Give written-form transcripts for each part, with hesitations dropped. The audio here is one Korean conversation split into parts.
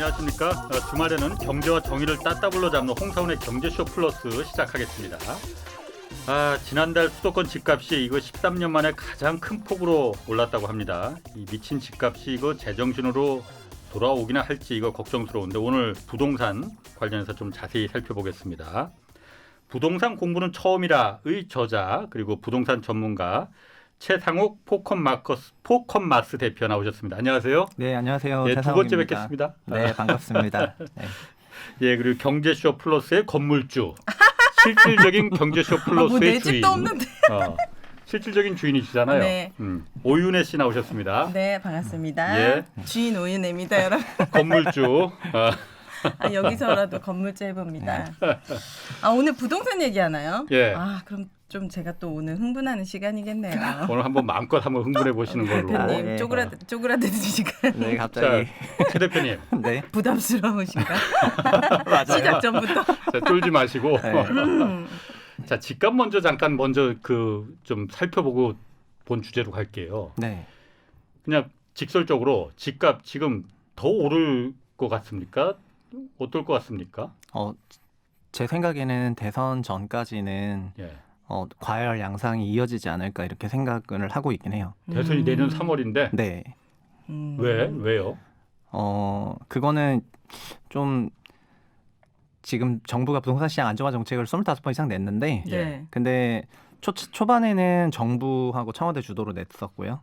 안녕하십니까. 주말에는 경제와 정의를 따따블로 잡는 홍사훈의 경제쇼 플러스 시작하겠습니다. 지난달 수도권 집값이 이거 13년 만에 가장 큰 폭으로 올랐다고 합니다. 이 미친 집값이 이거 제정신으로 돌아오기나 할지 이거 걱정스러운데 오늘 부동산 관련해서 좀 자세히 살펴보겠습니다. 부동산 공부는 처음이라의 저자 그리고 부동산 전문가 최상욱 포컴마스 대표 나오셨습니다. 안녕하세요. 네, 안녕하세요. 네, 두 번째 뵙겠습니다. 네, 반갑습니다. 네. 예, 그리고 경제쇼 플러스의 건물주, 실질적인 경제쇼 플러스의 내 주인. 집도 없는데. 실질적인 주인이시잖아요. 네. 오윤혜 씨 나오셨습니다. 네, 반갑습니다. 예. 주인 오윤혜입니다, 여러분. 건물주. 여기서라도 건물주 해봅니다. 오늘 부동산 얘기하나요? 예. 그럼 좀 제가 또 오늘 흥분하는 시간이겠네요. 오늘 한번 마음껏 한번 흥분해 보시는 걸로. 대표님 네. 쪼그라드는 시간. 네, 갑자기. 최 대표님, 네, 부담스러우신가? 맞아요. 시작 전부터. 자, 쫄지 마시고. 네. 자, 집값 잠깐 좀 살펴보고 본 주제로 갈게요. 네. 그냥 직설적으로 집값 지금 더 오를 것 같습니까? 어떨 것 같습니까? 제 생각에는 대선 전까지는 예. 과열 양상이 이어지지 않을까 이렇게 생각을 하고 있긴 해요. 대선이 내년 3월인데 네. 왜요? 그거는 좀 지금 정부가 부동산 시장 안정화 정책을 25번 이상 냈는데 네. 근데 초반에는 정부하고 청와대 주도로 냈었고요.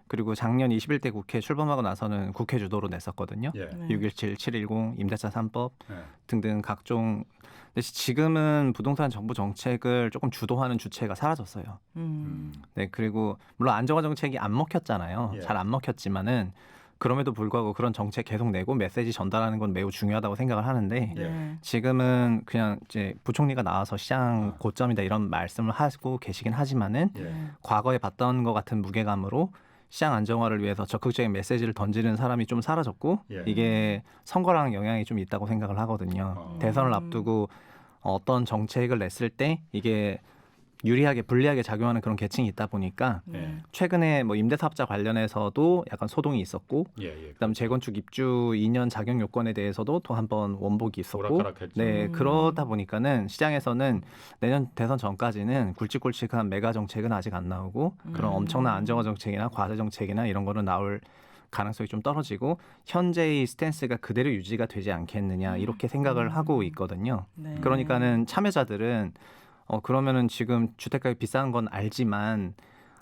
그리고 작년 21대 국회 출범하고 나서는 국회 주도로 냈었거든요. 예. 네. 617, 710, 임대차 3법 예. 등등 각종. 근데 지금은 부동산 정부 정책을 조금 주도하는 주체가 사라졌어요. 네, 그리고 물론 안정화 정책이 안 먹혔잖아요. 예. 잘 안 먹혔지만은 그럼에도 불구하고 그런 정책 계속 내고 메시지 전달하는 건 매우 중요하다고 생각을 하는데 네. 지금은 그냥 이제 부총리가 나와서 시장 고점이다 이런 말씀을 하고 계시긴 하지만은 예. 과거에 봤던 것 같은 무게감으로 시장 안정화를 위해서 적극적인 메시지를 던지는 사람이 좀 사라졌고 예. 이게 선거랑 영향이 좀 있다고 생각을 하거든요. 대선을 앞두고 어떤 정책을 냈을 때 이게 유리하게 불리하게 작용하는 그런 계층이 있다 보니까 예. 최근에 뭐 임대사업자 관련해서도 약간 소동이 있었고 예. 그다음 재건축 입주 2년 자격 요건에 대해서도 또 한 번 원복이 있었고 오락가락했죠. 네 그러다 보니까는 시장에서는 내년 대선 전까지는 굵직굵직한 메가 정책은 아직 안 나오고 그런 엄청난 안정화 정책이나 과세 정책이나 이런 거는 나올 가능성이 좀 떨어지고 현재의 스탠스가 그대로 유지가 되지 않겠느냐 이렇게 생각을 하고 있거든요. 네. 그러니까는 참여자들은 그러면은 지금 주택가격이 비싼 건 알지만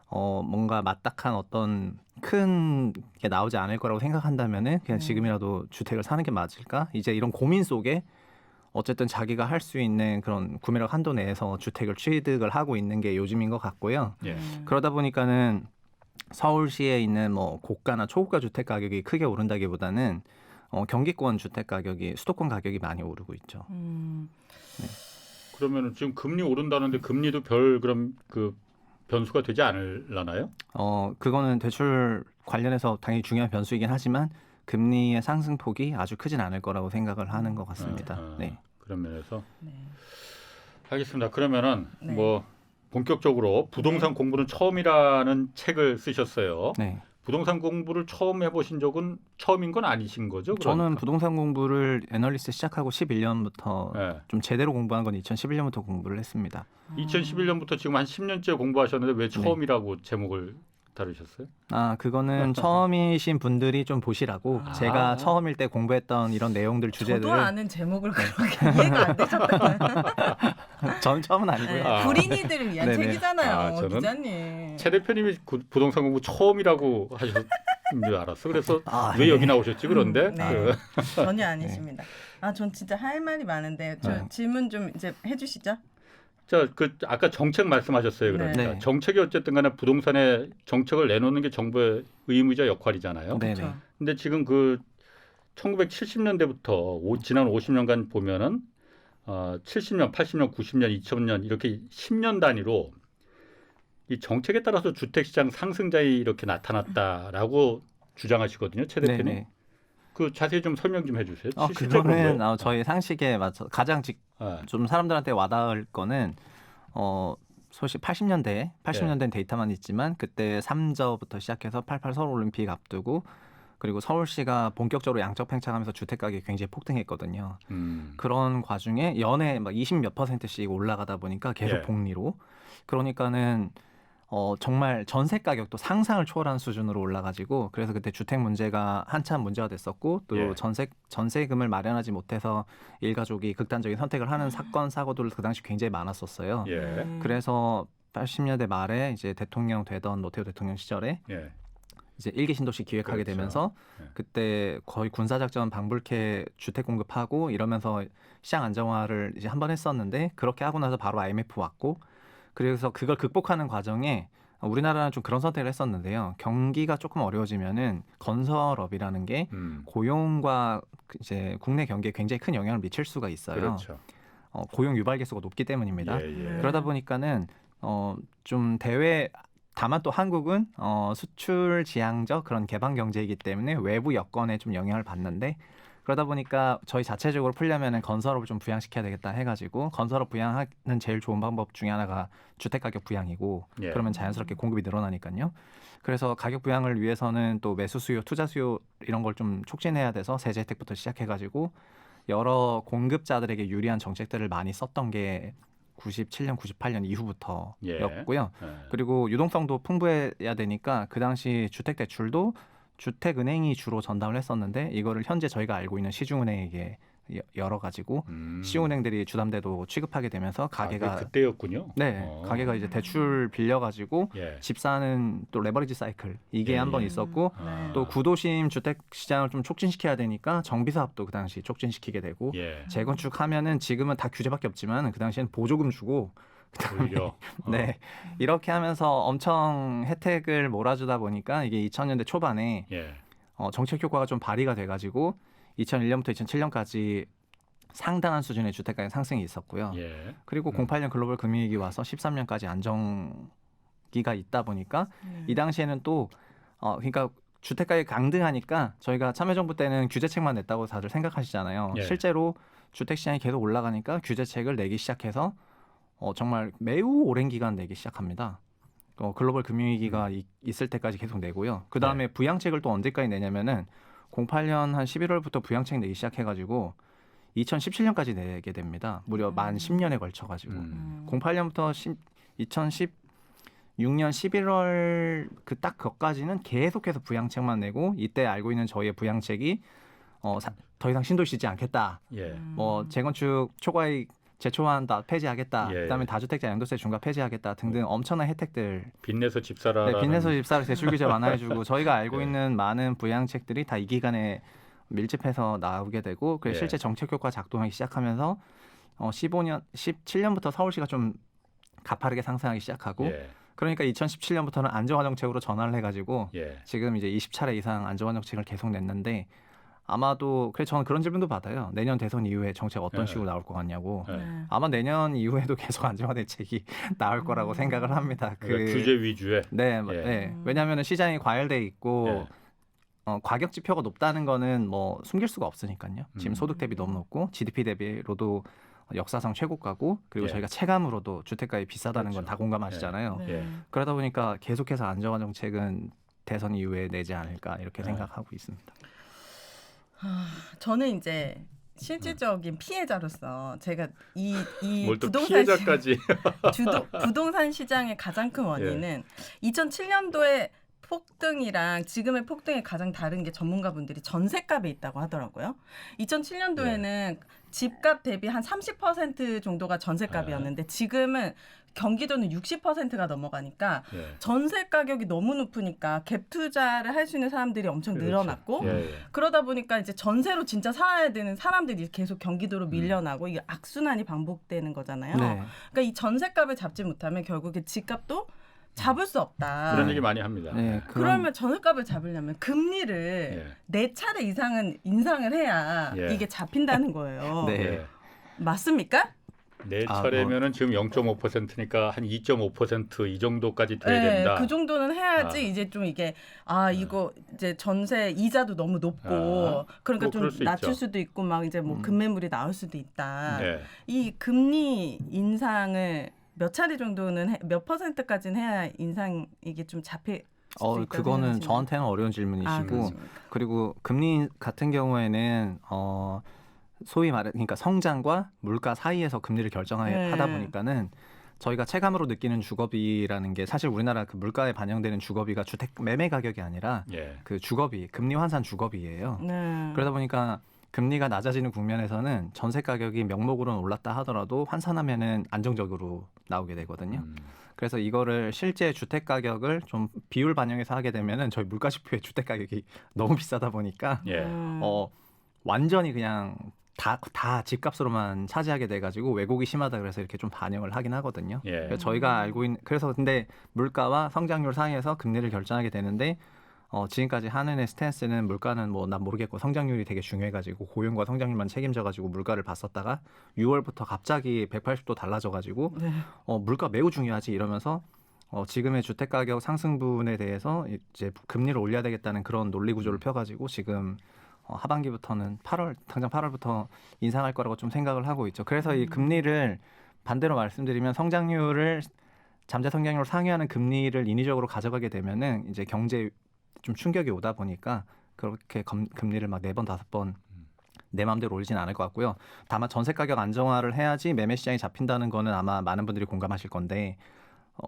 뭔가 맞닥한 어떤 큰 게 나오지 않을 거라고 생각한다면은 그냥 지금이라도 주택을 사는 게 맞을까? 이제 이런 고민 속에 어쨌든 자기가 할 수 있는 그런 구매력 한도 내에서 주택을 취득을 하고 있는 게 요즘인 것 같고요. 예. 그러다 보니까는 서울시에 있는 뭐 고가나 초고가 주택 가격이 크게 오른다기보다는 경기권 주택 가격이 수도권 가격이 많이 오르고 있죠. 그러면 지금 금리 오른다는데 금리도 그럼 그 변수가 되지 않을라나요? 그거는 대출 관련해서 당연히 중요한 변수이긴 하지만 금리의 상승폭이 아주 크진 않을 거라고 생각을 하는 것 같습니다. 네. 그런 면에서 네. 알겠습니다. 그러면은 네. 뭐 본격적으로 부동산 공부는 처음이라는 책을 쓰셨어요. 네. 부동산 공부를 처음 해보신 적은 처음인 건 아니신 거죠? 저는 그러니까? 부동산 공부를 애널리스트 시작하고 11년부터 네. 좀 제대로 공부한 건 2011년부터 공부를 했습니다. 2011년부터 지금 한 10년째 공부하셨는데 왜 처음이라고 제목을 다루셨어요? 그거는 처음이신 분들이 좀 보시라고 제가 처음일 때 공부했던 이런 내용들 주제들을 저도 아는 제목을 그렇게 이해가 안 되셨다고요. 저는 처음은 아니고요. 네. 구린이들을 위한 네네. 책이잖아요, 저는 기자님. 최 대표님이 부동산 공부 처음이라고 하셨는 줄 알았어. 그래서 왜 네. 여기 나오셨지? 그런데 네. 전혀 아니십니다. 전 진짜 할 말이 많은데 네. 질문 좀 이제 해주시죠. 아까 정책 말씀하셨어요. 그러니까 네. 정책이 어쨌든 간에 부동산에 정책을 내놓는 게 정부의 의무이자 역할이잖아요. 네네. 그렇죠. 근데 지금 1970년대부터 지난 50년간 보면은 70년, 80년, 90년, 2000년 이렇게 10년 단위로 이 정책에 따라서 주택시장 상승장이 이렇게 나타났다라고 주장하시거든요, 최 대표님. 네네. 그 자세히 좀 설명 좀 해주세요. 그거는 저희 상식에 맞춰 가장 좀 사람들한테 와닿을 거는 소식 80년대는 데이터만 있지만 그때 3저부터 시작해서 88 서울올림픽 앞두고 그리고 서울시가 본격적으로 양적 팽창하면서 주택 가격이 굉장히 폭등했거든요. 그런 과중에 연에 막 20몇 %씩 올라가다 보니까 계속 예. 복리로 그러니까는 정말 전세 가격도 상상을 초월한 수준으로 올라가지고 그래서 그때 주택 문제가 한참 문제가 됐었고 또 예. 전세금을 마련하지 못해서 일가족이 극단적인 선택을 하는 사건 사고들 그 당시 굉장히 많았었어요. 예. 그래서 80년대 말에 이제 대통령 되던 노태우 대통령 시절에 예. 이제 1기 신도시 기획하게 그렇죠. 되면서 예. 그때 거의 군사작전 방불케 주택 공급하고 이러면서 시장 안정화를 이제 한 번 했었는데 그렇게 하고 나서 바로 IMF 왔고 그래서 그걸 극복하는 과정에 우리나라는 좀 그런 선택을 했었는데요. 경기가 조금 어려워지면은 건설업이라는 게 고용과 이제 국내 경기에 굉장히 큰 영향을 미칠 수가 있어요. 그렇죠. 고용 유발 계수가 높기 때문입니다. 예. 그러다 보니까는 좀 다만 또 한국은 수출 지향적 그런 개방 경제이기 때문에 외부 여건에 좀 영향을 받는데 그러다 보니까 저희 자체적으로 풀려면은 건설업을 좀 부양시켜야 되겠다 해가지고 건설업 부양하는 제일 좋은 방법 중에 하나가 주택 가격 부양이고 예. 그러면 자연스럽게 공급이 늘어나니까요. 그래서 가격 부양을 위해서는 또 매수 수요, 투자 수요 이런 걸 좀 촉진해야 돼서 세제 혜택부터 시작해가지고 여러 공급자들에게 유리한 정책들을 많이 썼던 게 97년, 98년 이후부터였고요. 예. 그리고 유동성도 풍부해야 되니까 그 당시 주택 대출도 주택은행이 주로 전담을 했었는데 이거를 현재 저희가 알고 있는 시중은행에게 열어가지고 시중은행들이 주담대도 취급하게 되면서 가게가 그때였군요. 가게가 이제 대출 빌려가지고 예. 집 사는 또 레버리지 사이클 이게 예, 한 번 예. 있었고 또 구도심 주택 시장을 좀 촉진시켜야 되니까 정비사업도 그 당시 촉진시키게 되고 예. 재건축하면은 지금은 다 규제밖에 없지만 그 당시에는 보조금 주고 그다음에 오히려 네 이렇게 하면서 엄청 혜택을 몰아주다 보니까 이게 2000년대 초반에 예. 정책 효과가 좀 발휘가 돼가지고 2001년부터 2007년까지 상당한 수준의 주택가격 상승이 있었고요. 예. 그리고 08년 글로벌 금융위기 와서 13년까지 안정기가 있다 보니까 이 당시에는 또 그러니까 주택가격이 강등하니까 저희가 참여정부 때는 규제책만 냈다고 다들 생각하시잖아요. 예. 실제로 주택시장이 계속 올라가니까 규제책을 내기 시작해서 정말 매우 오랜 기간 내기 시작합니다. 글로벌 금융위기가 있을 때까지 계속 내고요. 그 다음에 부양책을 또 언제까지 내냐면은 08년 한 11월부터 부양책 내기 시작해가지고 2017년까지 내게 됩니다. 무려 만 10년에 걸쳐가지고 08년부터 2016년 11월 그 딱 그까지는 계속해서 부양책만 내고 이때 알고 있는 저희의 부양책이 더 이상 신도시지 않겠다. 예. 뭐 재건축 초과이익 재초안다 폐지하겠다. 예. 그다음에 다주택자 양도세 중과 폐지하겠다 등등 엄청난 혜택들. 빚내서 집 사라. 네, 빚내서 집사를 대출 규제 완화해주고 저희가 알고 예. 있는 많은 부양책들이 다 이 기간에 밀집해서 나오게 되고 그래서 예. 실제 정책 효과 작동하기 시작하면서 17년부터 서울시가 좀 가파르게 상승하기 시작하고 예. 그러니까 2017년부터는 안정화 정책으로 전환을 해가지고 예. 지금 이제 20차례 이상 안정화 정책을 계속 냈는데 아마도 그래서 저는 그런 질문도 받아요. 내년 대선 이후에 정책 어떤 예. 식으로 나올 것 같냐고. 예. 아마 내년 이후에도 계속 안정화 대책이 나올 거라고 생각을 합니다. 그러니까 규제 위주의. 네, 예. 네. 왜냐하면 시장이 과열돼 있고 예. 가격 지표가 높다는 거는 뭐 숨길 수가 없으니까요. 지금 소득 대비 너무 높고 GDP 대비로도 역사상 최고가고 그리고 예. 저희가 체감으로도 주택가격이 비싸다는 건 그렇죠. 다 공감하시잖아요. 네. 예. 그러다 보니까 계속해서 안정화 정책은 대선 이후에 내지 않을까 이렇게 생각하고 있습니다. 저는 이제 실질적인 피해자로서 제가 이 뭘 또 부동산 피해자까지. 부동산 시장의 가장 큰 원인은 2007년도에 폭등이랑 지금의 폭등이 가장 다른 게 전문가분들이 전세값에 있다고 하더라고요. 2007년도에는 집값 대비 한 30% 정도가 전세값이었는데 지금은 경기도는 60%가 넘어가니까 예. 전세 가격이 너무 높으니까 갭 투자를 할 수 있는 사람들이 엄청 그렇죠. 늘어났고 예, 예. 그러다 보니까 이제 전세로 진짜 살아야 되는 사람들이 계속 경기도로 밀려나고 이게 악순환이 반복되는 거잖아요. 네. 그러니까 이 전세값을 잡지 못하면 결국에 집값도 잡을 수 없다. 그런 얘기 많이 합니다. 네, 그러면 전세값을 잡으려면 금리를 예. 4차례 이상은 인상을 해야 예. 이게 잡힌다는 거예요. 네. 예. 맞습니까? 네 차례면은 지금 0.5%니까 한 2.5% 이 정도까지 돼야 됩니다. 그 정도는 해야지 이제 좀 이게 이거 이제 전세 이자도 너무 높고 그러니까 뭐 좀 그럴 수 낮출 있죠. 수도 있고 막 이제 뭐 급매물이 나올 수도 있다. 네. 이 금리 인상을 몇 차례 정도는 몇 %까지는 해야 인상 이게 좀 있다고 그거는 생각하시나요? 저한테는 어려운 질문이시고 그렇습니까? 그리고 금리 같은 경우에는 소위 말해 그러니까 성장과 물가 사이에서 금리를 결정하다 보니까는 저희가 체감으로 느끼는 주거비라는 게 사실 우리나라 그 물가에 반영되는 주거비가 주택 매매 가격이 아니라 예. 그 주거비, 금리 환산 주거비예요. 네. 그러다 보니까 금리가 낮아지는 국면에서는 전세 가격이 명목으로는 올랐다 하더라도 환산하면은 안정적으로 나오게 되거든요. 그래서 이거를 실제 주택 가격을 좀 비율 반영해서 하게 되면은 저희 물가지표의 주택 가격이 너무 비싸다 보니까 예. 완전히 그냥 다 집값으로만 차지하게 돼가지고 왜곡이 심하다 그래서 이렇게 좀 반영을 하긴 하거든요. 예. 그래서 저희가 알고 있는 그래서 근데 물가와 성장률 사이에서 금리를 결정하게 되는데 지금까지 한은의 스탠스는 물가는 뭐 난 모르겠고 성장률이 되게 중요해가지고 고용과 성장률만 책임져가지고 물가를 봤었다가 6월부터 갑자기 180도 달라져가지고 네. 물가 매우 중요하지 이러면서 지금의 주택 가격 상승분에 대해서 이제 금리를 올려야 되겠다는 그런 논리 구조를 펴가지고 지금 하반기부터는 당장 8월부터 인상할 거라고 좀 생각을 하고 있죠. 그래서 이 금리를 반대로 말씀드리면 잠재 성장률을 상회하는 금리를 인위적으로 가져가게 되면은 이제 경제에 좀 충격이 오다 보니까 그렇게 금리를 막 4번 5번 내 마음대로 올리진 않을 것 같고요. 다만 전세 가격 안정화를 해야지 매매 시장이 잡힌다는 거는 아마 많은 분들이 공감하실 건데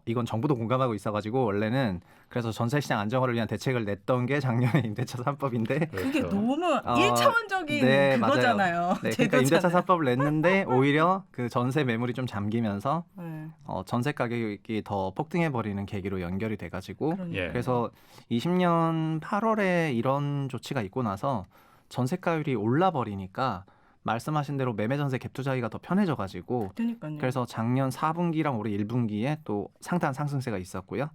이건 정부도 공감하고 있어가지고 원래는 그래서 전세 시장 안정화를 위한 대책을 냈던 게 작년에 임대차 3법인데 그게 그렇죠. 너무 1차원적인 네, 그거잖아요. 맞아요. 네, 그러니까 임대차 3법을 냈는데 오히려 그 전세 매물이 좀 잠기면서 네. 전세 가격이 더 폭등해 버리는 계기로 연결이 돼가지고 그러니까요. 예. 그래서 20년 8월에 이런 조치가 있고 나서 전세가율이 올라 버리니까 말씀하신 대로 매매 전세 갭 투자하기가 더 편해져가지고 그러니까요. 그래서 작년 4분기랑 올해 1분기에 또 상당한 상승세가 있었고요.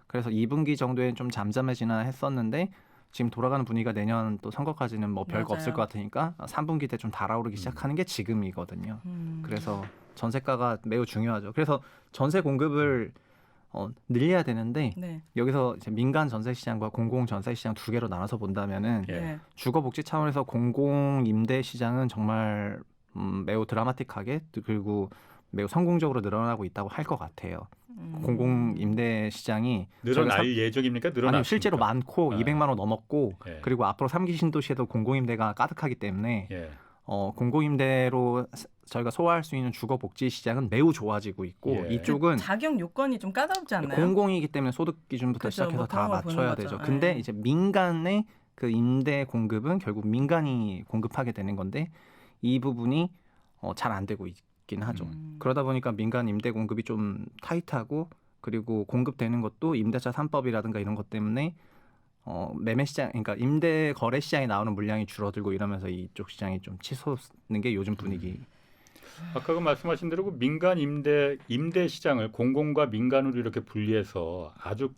그래서 2분기 정도엔 좀 잠잠해지나 했었는데 지금 돌아가는 분위기가 내년 또 선거까지는 뭐 별거 맞아요. 없을 것 같으니까 3분기 때 좀 달아오르기 시작하는 게 지금이거든요. 그래서 전세가가 매우 중요하죠. 그래서 전세 공급을 늘려야 되는데 네. 여기서 이제 민간 전세 시장과 공공 전세 시장 두 개로 나눠서 본다면은 예. 네. 주거 복지 차원에서 공공 임대 시장은 정말 매우 드라마틱하게 그리고 매우 성공적으로 늘어나고 있다고 할 것 같아요. 공공 임대 시장이 늘어날 예정입니까? 늘어났습니까? 아니 실제로 많고 아. 200만 원 넘었고 예. 그리고 앞으로 3기 신도시에도 공공 임대가 가득하기 때문에 예. 공공 임대로 저희가 소화할 수 있는 주거 복지 시장은 매우 좋아지고 있고 예. 이쪽은 자격 요건이 좀 까다롭지 않나요? 공공이기 때문에 소득 기준부터 그죠, 시작해서 뭐 다 그런 거 보는 맞춰야 거죠. 되죠. 예. 근데 이제 민간의 그 임대 공급은 결국 민간이 공급하게 되는 건데 이 부분이 잘 안 되고 있긴 하죠. 그러다 보니까 민간 임대 공급이 좀 타이트하고 그리고 공급되는 것도 임대차 3법이라든가 이런 것 때문에 매매 시장 그러니까 임대 거래 시장에 나오는 물량이 줄어들고 이러면서 이쪽 시장이 좀 치솟는 게 요즘 분위기. 아까 그 말씀하신 대로 그 민간 임대 시장을 공공과 민간으로 이렇게 분리해서 아주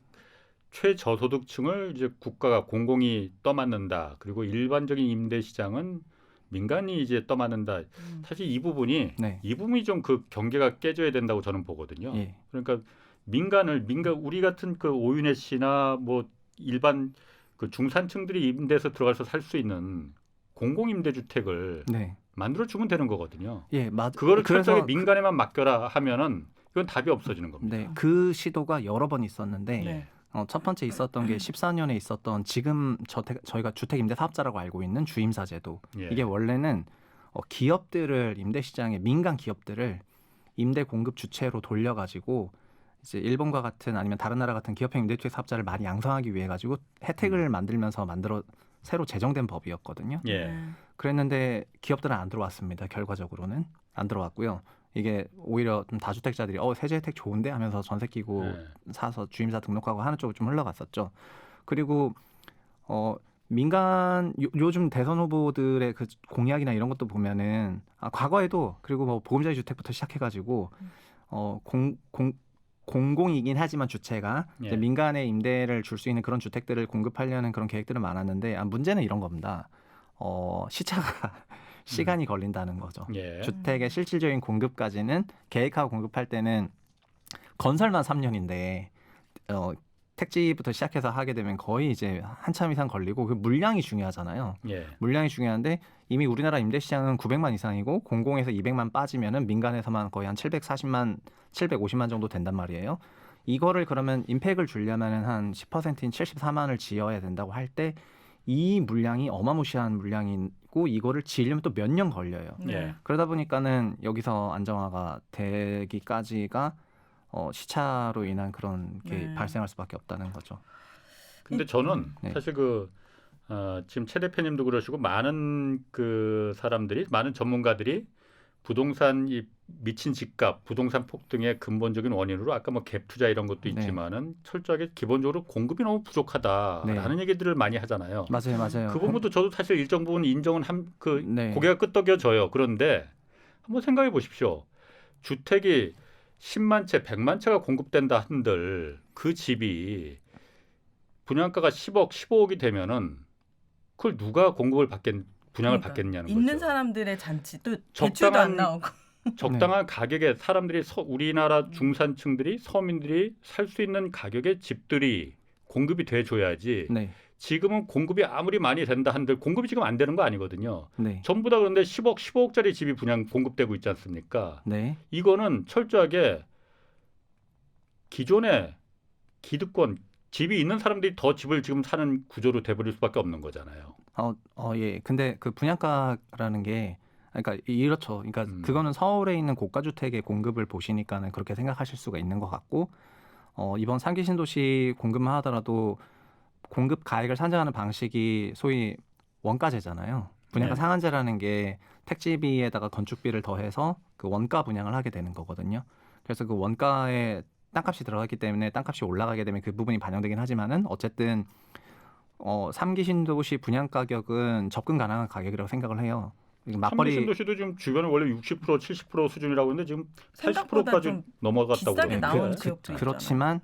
최저소득층을 이제 국가가 공공이 떠맡는다. 그리고 일반적인 임대 시장은 민간이 이제 떠맡는다. 사실 이 부분이 네. 좀 그 경계가 깨져야 된다고 저는 보거든요. 예. 그러니까 민간 우리 같은 그 오윤혜 씨나 뭐 일반 그 중산층들이 임대해서 들어가서 살 수 있는 공공 임대주택을 네. 만들어 주면 되는 거거든요. 예, 그거를 그래서 철저하게 민간에만 맡겨라 하면은 이건 답이 없어지는 겁니다. 네, 그 시도가 여러 번 있었는데 네. 첫 번째 있었던 게 14년에 있었던 지금 저희가 주택임대사업자라고 알고 있는 주임사제도. 예. 이게 원래는 기업들을 임대 시장에 민간 기업들을 임대 공급 주체로 돌려가지고 이제 일본과 같은 아니면 다른 나라 같은 기업형 임대주택 사업자를 많이 양성하기 위해 가지고 혜택을 만들면서 새로 제정된 법이었거든요. 예. 네. 그랬는데 기업들은 안 들어왔습니다. 결과적으로는 안 들어왔고요. 이게 오히려 좀 다주택자들이 세제 혜택 좋은데 하면서 전세 끼고 사서 주임사 등록하고 하는 쪽으로 좀 흘러갔었죠. 그리고 민간 요즘 대선 후보들의 그 공약이나 이런 것도 보면은 과거에도 그리고 뭐 보금자리 주택부터 시작해가지고 공공이긴 하지만 주체가 예. 이제 민간에 임대를 줄 수 있는 그런 주택들을 공급하려는 그런 계획들은 많았는데 문제는 이런 겁니다. 시차가 시간이 걸린다는 거죠. 예. 주택의 실질적인 공급까지는 계획하고 공급할 때는 건설만 3년인데 택지부터 시작해서 하게 되면 거의 이제 한참 이상 걸리고 그 물량이 중요하잖아요. 예. 물량이 중요한데 이미 우리나라 임대 시장은 900만 이상이고 공공에서 200만 빠지면은 민간에서만 거의 한 740만, 750만 정도 된단 말이에요. 이거를 그러면 임팩을 주려면은 한 10%인 74만을 지어야 된다고 할 때 이 물량이 어마무시한 물량이고 이거를 지으려면 또 몇 년 걸려요. 예. 그러다 보니까는 여기서 안정화가 되기까지가 시차로 인한 그런 게 발생할 수밖에 없다는 거죠. 근데 저는 네. 사실 지금 최 대표님도 그러시고 많은 그 사람들이 많은 전문가들이 부동산 이 미친 집값, 부동산 폭등의 근본적인 원인으로 아까 뭐 갭 투자 이런 것도 네. 있지만은 철저하게 기본적으로 공급이 너무 부족하다라는 얘기들을 많이 하잖아요. 맞아요. 그 부분도 저도 사실 일정 부분 인정은 네. 고개가 끄덕여져요. 그런데 한번 생각해 보십시오. 주택이 10만 채, 100만 채가 공급된다 한들 그 집이 분양가가 10억, 15억이 되면은 그걸 누가 분양을 그러니까, 받겠냐는 있는 거죠. 사람들의 잔치 또 대출도 안 나오고. 적당한 가격에 사람들이 우리나라 중산층들이 서민들이 살 수 있는 가격의 집들이 공급이 돼줘야지. 네. 지금은 공급이 아무리 많이 된다 한들 공급이 지금 안 되는 거 아니거든요. 네. 전부 다 그런데 10억, 15억짜리 집이 공급되고 있지 않습니까? 네. 이거는 철저하게 기존의 기득권, 집이 있는 사람들이 더 집을 지금 사는 구조로 돼버릴 수밖에 없는 거잖아요. 예. 근데 그 분양가라는 게 그러니까 이렇죠. 그러니까 그거는 서울에 있는 고가 주택의 공급을 보시니까는 그렇게 생각하실 수가 있는 것 같고 이번 3기 신도시 공급만 하더라도 공급 가액을 산정하는 방식이 소위 원가제잖아요. 분양가 네. 상한제라는 게 택지비에다가 건축비를 더해서 그 원가 분양을 하게 되는 거거든요. 그래서 그 원가에 땅값이 들어가기 때문에 땅값이 올라가게 되면 그 부분이 반영되긴 하지만은 어쨌든 3기 신도시 분양 가격은 접근 가능한 가격이라고 생각을 해요. 삼기 신도시도 지금 주변에 원래 60%, 70% 수준이라고 했는데 지금 80%까지 넘어갔다고 비싸게 그러는데. 나온 지역도 그렇지만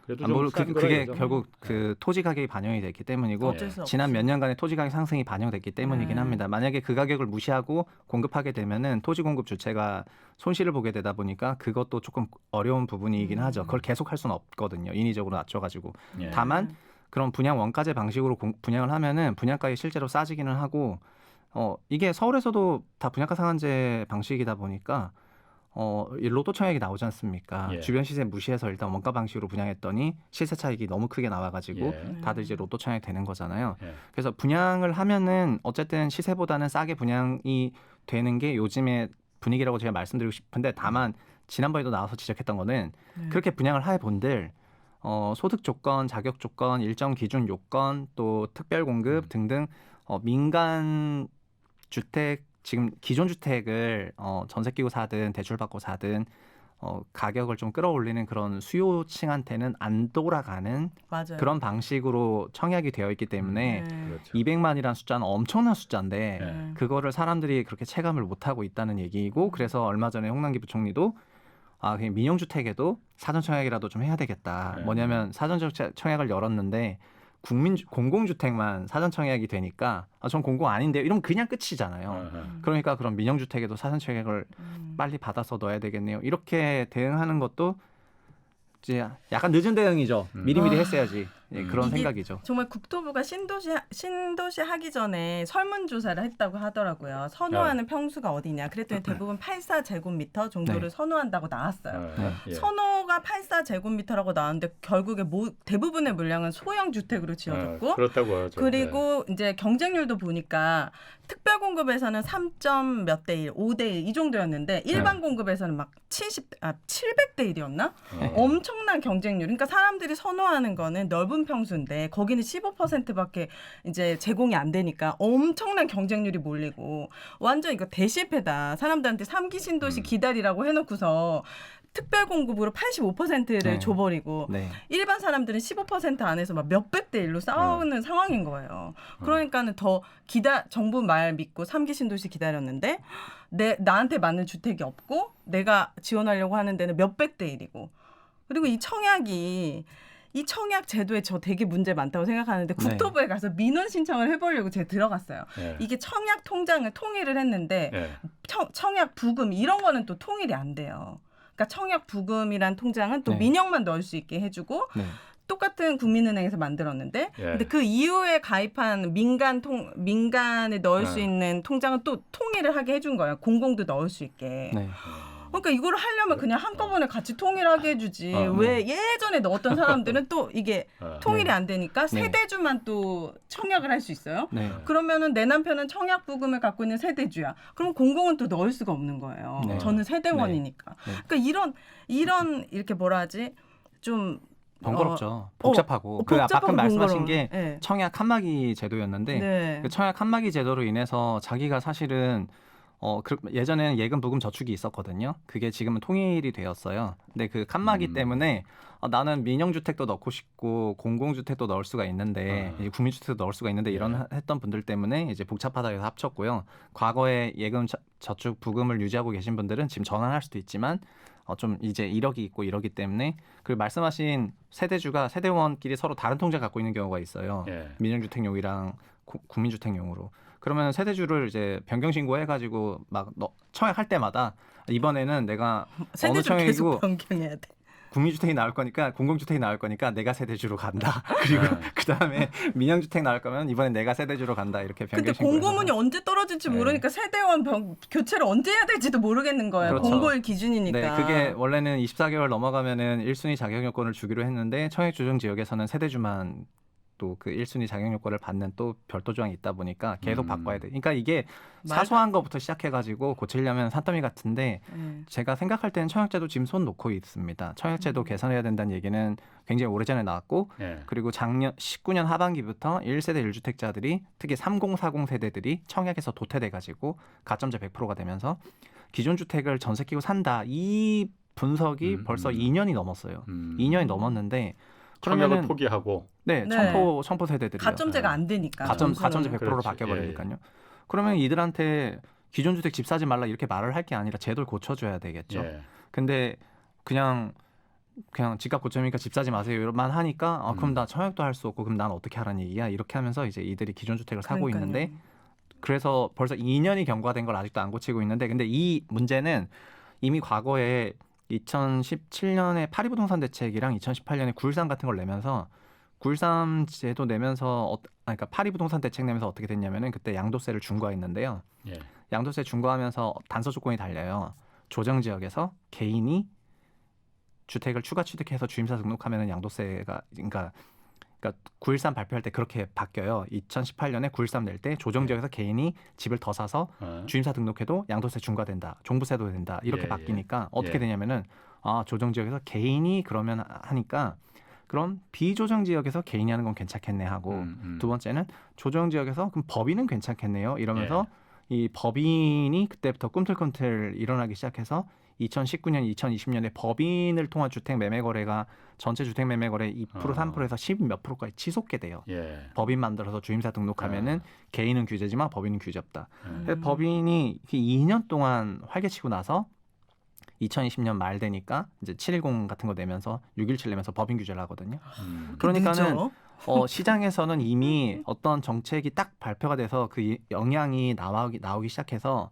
그래도 좀 싼 그게 거라야죠. 결국 그 토지 가격이 반영이 됐기 때문이고 어쩔 수 지난 없이. 몇 년간의 토지 가격 상승이 반영됐기 때문이긴 합니다. 만약에 그 가격을 무시하고 공급하게 되면은 토지 공급 주체가 손실을 보게 되다 보니까 그것도 조금 어려운 부분이긴 하죠. 그걸 계속 할 수는 없거든요. 인위적으로 낮춰가지고. 예. 다만 그런 분양 원가제 방식으로 분양을 하면은 분양가가 실제로 싸지기는 하고 이게 서울에서도 다 분양가 상한제 방식이다 보니까 로또 청약이 나오지 않습니까? 예. 주변 시세 무시해서 일단 원가 방식으로 분양했더니 시세 차익이 너무 크게 나와가지고 예. 다들 이제 로또 청약이 되는 거잖아요. 예. 그래서 분양을 하면은 어쨌든 시세보다는 싸게 분양이 되는 게 요즘의 분위기라고 제가 말씀드리고 싶은데 다만 지난번에도 나와서 지적했던 거는 그렇게 분양을 해본들 소득 조건, 자격 조건, 일정 기준 요건, 또 특별 공급 등등 민간 주택 지금 기존 주택을 전세 끼고 사든 대출 받고 사든 가격을 좀 끌어올리는 그런 수요층한테는 안 돌아가는 맞아요. 그런 방식으로 청약이 되어 있기 때문에 그렇죠. 200만이라는 숫자는 엄청난 숫자인데 네. 그거를 사람들이 그렇게 체감을 못하고 있다는 얘기이고 그래서 얼마 전에 홍남기 부총리도 그냥 민영주택에도 사전청약이라도 좀 해야 되겠다. 네. 뭐냐면 사전청약을 열었는데 공공주택만 사전청약이 되니까 전 공공 아닌데요. 이러면 그냥 끝이잖아요. 그러니까 그럼 민영주택에도 사전청약을 빨리 받아서 넣어야 되겠네요. 이렇게 대응하는 것도 이제 약간 늦은 대응이죠. 미리미리 했어야지. 그런 이게 생각이죠. 정말 국토부가 신도시 하기 전에 설문조사를 했다고 하더라고요. 선호하는 평수가 어디냐. 그랬더니 대부분 84제곱미터 정도를 네. 선호한다고 나왔어요. 예. 선호가 84제곱미터라고 나왔는데 결국에 대부분의 물량은 소형 주택으로 지어졌고 그렇다고 하죠. 그리고 이제 경쟁률도 보니까 특별 공급에서는 3점 몇 대 1, 5대 1 이 정도였는데 일반 공급에서는 막 700대 1이었나? 엄청난 경쟁률. 그러니까 사람들이 선호하는 거는 넓은 평수인데 거기는 15%밖에 이제 제공이 안 되니까 엄청난 경쟁률이 몰리고 완전 이거 대실패다. 사람들한테 3기 신도시 기다리라고 해놓고서 특별 공급으로 85%를 네. 줘버리고 네. 일반 사람들은 15% 안에서 막 몇백 대 1로 싸우는 상황인 거예요. 그러니까는 더 정부 말 믿고 3기 신도시 기다렸는데 나한테 맞는 주택이 없고 내가 지원하려고 하는 데는 몇백 대 1이고 그리고 이 청약 제도에 저 되게 문제 많다고 생각하는데 국토부에 가서 민원 신청을 해보려고 제가 들어갔어요. 이게 청약 통장을 통일을 했는데 청약 부금 이런 거는 또 통일이 안 돼요. 그러니까 청약 부금이란 통장은 또 민영만 넣을 수 있게 해주고 똑같은 국민은행에서 만들었는데 근데 그 이후에 가입한 민간에 넣을 수 있는 통장은 또 통일을 하게 해준 거예요. 공공도 넣을 수 있게. 그러니까 이걸 하려면 그냥 한꺼번에 같이 통일하게 해주지. 왜 예전에 넣었던 사람들은 또 이게 통일이 네. 안 되니까 세대주만 또 청약을 할 수 있어요. 네. 그러면은 내 남편은 청약 부금을 갖고 있는 세대주야. 그럼 공공은 또 넣을 수가 없는 거예요. 네. 저는 세대원이니까. 네. 그러니까 이런 이렇게 뭐라 하지? 좀 번거롭죠. 복잡하고. 그 복잡하고 방금 말씀하신 번거로운. 게 네. 청약 칸막이 제도였는데 네. 그 청약 칸막이 제도로 인해서 자기가 사실은 예전에는 예금 부금 저축이 있었거든요. 그게 지금은 통일이 되었어요. 근데 그 칸막이 때문에 나는 민영주택도 넣고 싶고 공공주택도 넣을 수가 있는데 이제 국민주택도 넣을 수가 있는데 이런 했던 분들 때문에 이제 복잡하다 해서 합쳤고요. 과거에 예금 저축 부금을 유지하고 계신 분들은 지금 전환할 수도 있지만 좀 이제 이력이 있고 이러기 때문에 그 말씀하신 세대주가 세대원끼리 서로 다른 통장을 갖고 있는 경우가 있어요. 예. 민영주택용이랑 국민주택용으로. 그러면 세대주를 이제 변경 신고해가지고 막 청약할 때마다 이번에는 내가 어느 세대주 계속 청약이고 변경해야 돼. 국민주택이 나올 거니까 공공주택이 나올 거니까 내가 세대주로 간다. 그리고 그 다음에 민영주택 나올 거면 이번엔 내가 세대주로 간다. 이렇게 변경 근데 신고를 공고문이 해서. 언제 떨어질지 네. 모르니까 세대원 교체를 언제 해야 될지도 모르겠는 거예요. 그렇죠. 공고일 기준이니까. 네, 그게 원래는 24개월 넘어가면은 1순위 자격 요건을 주기로 했는데 청약 조정 지역에서는 세대주만 또 그 1순위 자격 요건을 받는 또 별도 조항이 있다 보니까 계속 바꿔야 돼. 그러니까 이게 사소한 것부터 시작해가지고 고치려면 산더미 같은데 제가 생각할 때는 청약제도 지금 손 놓고 있습니다. 청약제도 개선해야 된다는 얘기는 굉장히 오래전에 나왔고 그리고 작년 19년 하반기부터 1세대 1주택자들이 특히 3040 세대들이 청약에서 도태돼가지고 가점제 100%가 되면서 기존 주택을 전세 끼고 산다. 이 분석이 벌써 2년이 넘었어요. 2년이 넘었는데 청약을 그러면은 포기하고 네, 네. 청포 세대들이요. 가점제가 안 되니까. 가점제 100%로 그렇지. 바뀌어 예, 버리니까요. 그러면 이들한테 기존 주택 집 사지 말라 이렇게 말을 할 게 아니라 제도를 고쳐줘야 되겠죠. 예. 근데 그냥 집값 고점이니까 집 사지 마세요만 하니까 그럼 나 청약도 할 수 없고 그럼 난 어떻게 하라는 얘기야 이렇게 하면서 이제 이들이 기존 주택을 사고 그러니까요. 있는데 그래서 벌써 2년이 경과된 걸 아직도 안 고치고 있는데 근데 이 문제는 이미 과거에 2017년에 파리부동산 대책이랑 2018년에 9.13 같은 걸 내면서 9.13 제도 내면서 그러니까 파리부동산 대책 내면서 어떻게 됐냐면은 그때 양도세를 중과했는데요. 예. 양도세 중과하면서 단서 조건이 달려요. 조정 지역에서 개인이 주택을 추가 취득해서 주임사 등록하면은 양도세가 그러니까 9.13 발표할 때 그렇게 바뀌어요. 2018년에 9.13 낼 때 조정 지역에서 개인이 집을 더 사서 주임사 등록해도 양도세 중과된다. 종부세도 된다. 이렇게 바뀌니까 어떻게 되냐면은 조정 지역에서 개인이 그러면 하니까 그럼 비조정 지역에서 개인이 하는 건 괜찮겠네 하고 두 번째는 조정 지역에서 그럼 법인은 괜찮겠네요. 이러면서 이 법인이 그때부터 꿈틀꿈틀 일어나기 시작해서 2019년, 2020년에 법인을 통한 주택 매매 거래가 전체 주택 매매 거래 2% 3%에서 10 몇 프로까지 치솟게 돼요. 법인 만들어서 주임사 등록하면은 개인은 규제지만 법인은 규제 없다. 법인이 2년 동안 활개치고 나서 2020년 말 되니까 이제 710 같은 거 내면서 617 내면서 법인 규제를 하거든요. 그러니까는 시장에서는 이미 어떤 정책이 딱 발표가 돼서 그 영향이 나오기 시작해서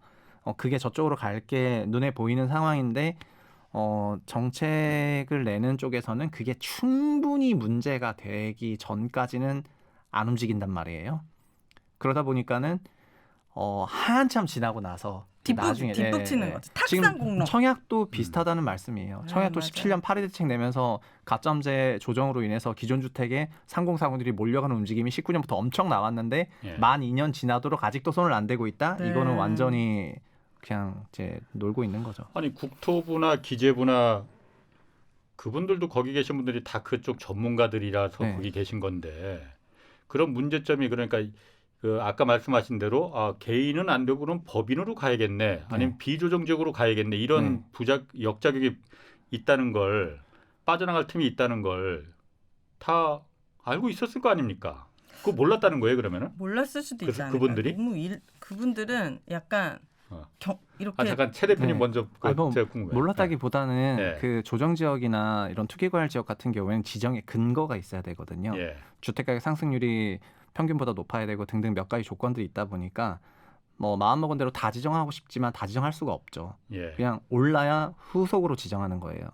그게 저쪽으로 갈 게 눈에 보이는 상황인데 정책을 내는 쪽에서는 그게 충분히 문제가 되기 전까지는 안 움직인단 말이에요. 그러다 보니까는 한참 지나고 나서 나중에 뒷북 치는 거지. 지금 탁상 공론. 청약도 비슷하다는 말씀이에요. 청약도 맞아요. 17년 파리 대책 내면서 가점제 조정으로 인해서 기존 주택에 3040들이 몰려가는 움직임이 19년부터 엄청 나왔는데 만 2년 지나도록 아직도 손을 안 대고 있다. 네. 이거는 완전히 그냥 이제 놀고 있는 거죠. 아니 국토부나 기재부나 그분들도 거기 계신 분들이 다 그쪽 전문가들이라서 네. 거기 계신 건데 그런 문제점이 그러니까 그 아까 말씀하신 대로 개인은 안 되고 그럼 법인으로 가야겠네 아니면 비조정적으로 가야겠네 이런 역자격이 있다는 걸 빠져나갈 틈이 있다는 걸 다 알고 있었을 거 아닙니까? 그거 몰랐다는 거예요 그러면은? 몰랐을 수도 있지 않을까요? 그분들이? 너무 그분들은 약간 이렇게 잠깐 최 대표님 먼저 제가 궁금해요. 몰랐다기보다는 그 조정 지역이나 이런 투기과열 지역 같은 경우에는 지정의 근거가 있어야 되거든요. 주택가격 상승률이 평균보다 높아야 되고 등등 몇 가지 조건들이 있다 보니까 뭐 마음먹은 대로 다 지정하고 싶지만 다 지정할 수가 없죠. 그냥 올라야 후속으로 지정하는 거예요.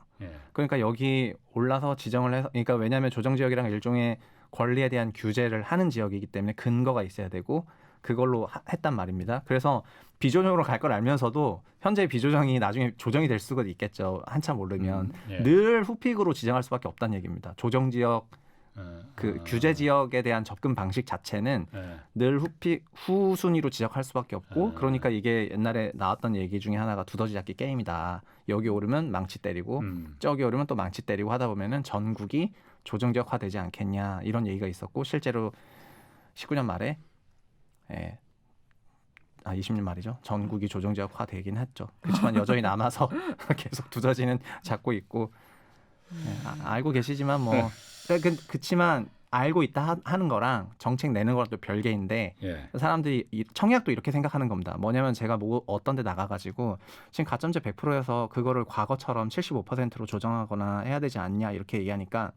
그러니까 여기 올라서 지정을 해서 그러니까 왜냐하면 조정 지역이랑 일종의 권리에 대한 규제를 하는 지역이기 때문에 근거가 있어야 되고 그걸로 했단 말입니다. 그래서 비조정으로 갈 걸 알면서도 현재 비조정이 나중에 조정이 될 수가 있겠죠. 한참 오르면 예. 늘 후픽으로 지정할 수밖에 없다는 얘기입니다. 조정 지역 그 규제 지역에 대한 접근 방식 자체는 예. 늘 후순위로 지적할 수밖에 없고 아. 그러니까 이게 옛날에 나왔던 얘기 중에 하나가 두더지 잡기 게임이다. 여기 오르면 망치 때리고 저기 오르면 또 망치 때리고 하다 보면은 전국이 조정지역화되지 않겠냐 이런 얘기가 있었고 실제로 19년 말에 20년 말이죠. 전국이 조정지역화되긴 했죠. 그렇지만 여전히 남아서 계속 두더지는 잡고 있고 알고 계시지만 뭐 그렇지만 알고 있다 하는 거랑 정책 내는 거랑 또 별개인데 예. 사람들이 청약도 이렇게 생각하는 겁니다. 뭐냐면 제가 뭐 어떤 데 나가가지고 지금 가점제 100%여서 그거를 과거처럼 75%로 조정하거나 해야 되지 않냐 이렇게 얘기하니까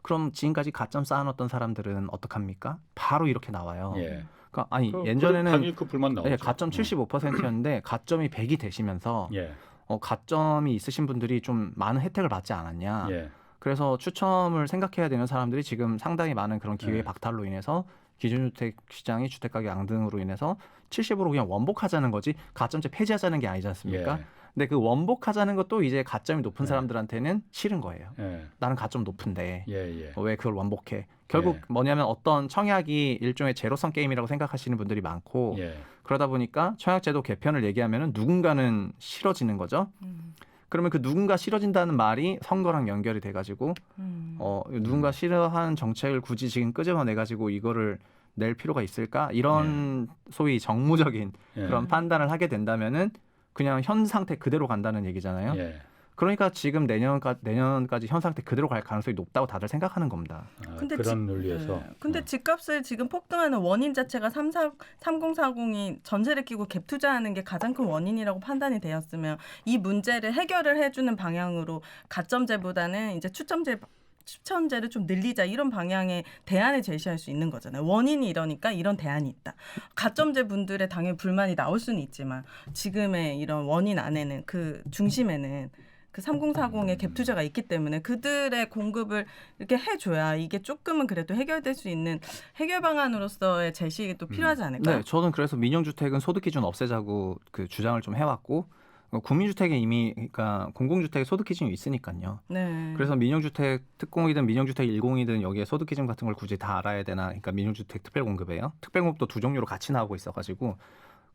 그럼 지금까지 가점 쌓아놨던 사람들은 어떡합니까? 바로 이렇게 나와요. 예. 그러니까 아니 그 예전에는 당연히 그 불만 나오죠. 가점 75%였는데 가점이 100이 되시면서 예. 가점이 있으신 분들이 좀 많은 혜택을 받지 않았냐. 예. 그래서 추첨을 생각해야 되는 사람들이 지금 상당히 많은 그런 기회 네. 박탈로 인해서 기준주택 시장이 주택가격 앙등으로 인해서 70으로 그냥 원복하자는 거지 가점제 폐지하자는 게 아니지 않습니까? 예. 근데 그 원복하자는 것도 이제 가점이 높은 네. 사람들한테는 싫은 거예요. 예. 나는 가점 높은데 예. 왜 그걸 원복해? 결국 예. 뭐냐면 어떤 청약이 일종의 제로섬 게임이라고 생각하시는 분들이 많고 예. 그러다 보니까 청약제도 개편을 얘기하면은 누군가는 싫어지는 거죠. 그러면 그 누군가 싫어진다는 말이 선거랑 연결이 돼가지고 누군가 싫어하는 정책을 굳이 지금 끄집어내가지고 이거를 낼 필요가 있을까? 이런 소위 정무적인 예. 그런 판단을 하게 된다면은 그냥 현 상태 그대로 간다는 얘기잖아요. 예. 그러니까 지금 내년까지 현 상태 그대로 갈 가능성이 높다고 다들 생각하는 겁니다. 근데 그런 논리에서. 근데 집값을 지금 폭등하는 원인 자체가 3040이 전세를 끼고 갭 투자하는 게 가장 큰 원인이라고 판단이 되었으면 이 문제를 해결을 해주는 방향으로 가점제보다는 이제 추첨제를 좀 늘리자 이런 방향의 대안을 제시할 수 있는 거잖아요. 원인이 이러니까 이런 대안이 있다. 가점제 분들의 당연히 불만이 나올 수는 있지만 지금의 이런 원인 안에는 그 중심에는 그 3040의 갭 투자가 있기 때문에 그들의 공급을 이렇게 해줘야 이게 조금은 그래도 해결될 수 있는 해결 방안으로서의 제시도 필요하지 않을까요? 네, 저는 그래서 민영주택은 소득 기준 없애자고 그 주장을 좀 해왔고 국민주택에 이미 그러니까 공공주택에 소득 기준이 있으니까요. 네. 그래서 민영주택 특공이든 민영주택 1공이든 여기에 소득 기준 같은 걸 굳이 다 알아야 되나? 그러니까 민영주택 특별공급이에요. 특별공급도 두 종류로 같이 나오고 있어가지고